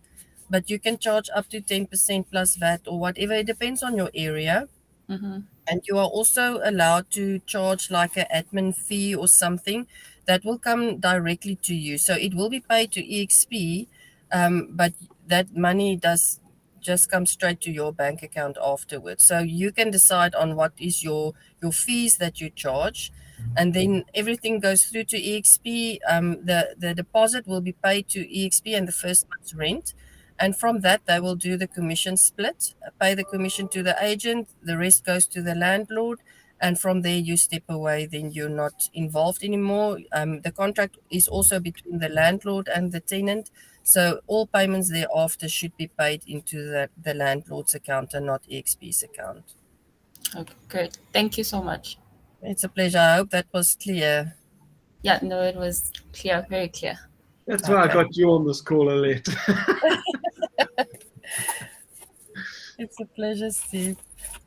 but you can charge up to 10% plus VAT or whatever. It depends on your area. Mm-hmm. And you are also allowed to charge like an admin fee or something that will come directly to you. So it will be paid to eXp, but that money does just come straight to your bank account afterwards. So you can decide on what is your fees that you charge, and then everything goes through to eXp. The deposit will be paid to eXp and the first month's rent. And from that, they will do the commission split, pay the commission to the agent, the rest goes to the landlord. And from there, you step away, then you're not involved anymore. The contract is also between the landlord and the tenant. So all payments thereafter should be paid into the landlord's account and not eXp's account. Okay, great. Thank you so much. It's a pleasure. I hope that was clear. Yeah, no, it was clear, very clear. That's why I got you on this call, Alette. It's a pleasure, Steve.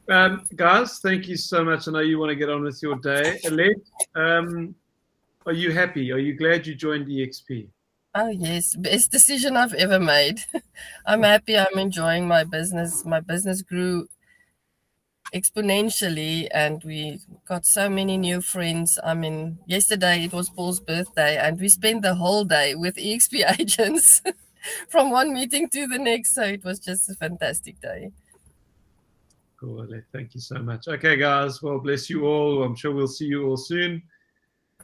Guys, thank you so much. I know you want to get on with your day. Alette, are you happy? Are you glad you joined eXp? Oh, yes. Best decision I've ever made. I'm happy. I'm enjoying my business. My business grew exponentially, and we got so many new friends. I mean, yesterday it was Paul's birthday, and we spent the whole day with eXp agents from one meeting to the next. So it was just a fantastic day. Cool, Alette. Thank you so much. Okay, guys. Well, bless you all. I'm sure we'll see you all soon,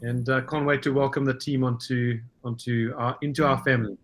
and can't wait to welcome the team into our family.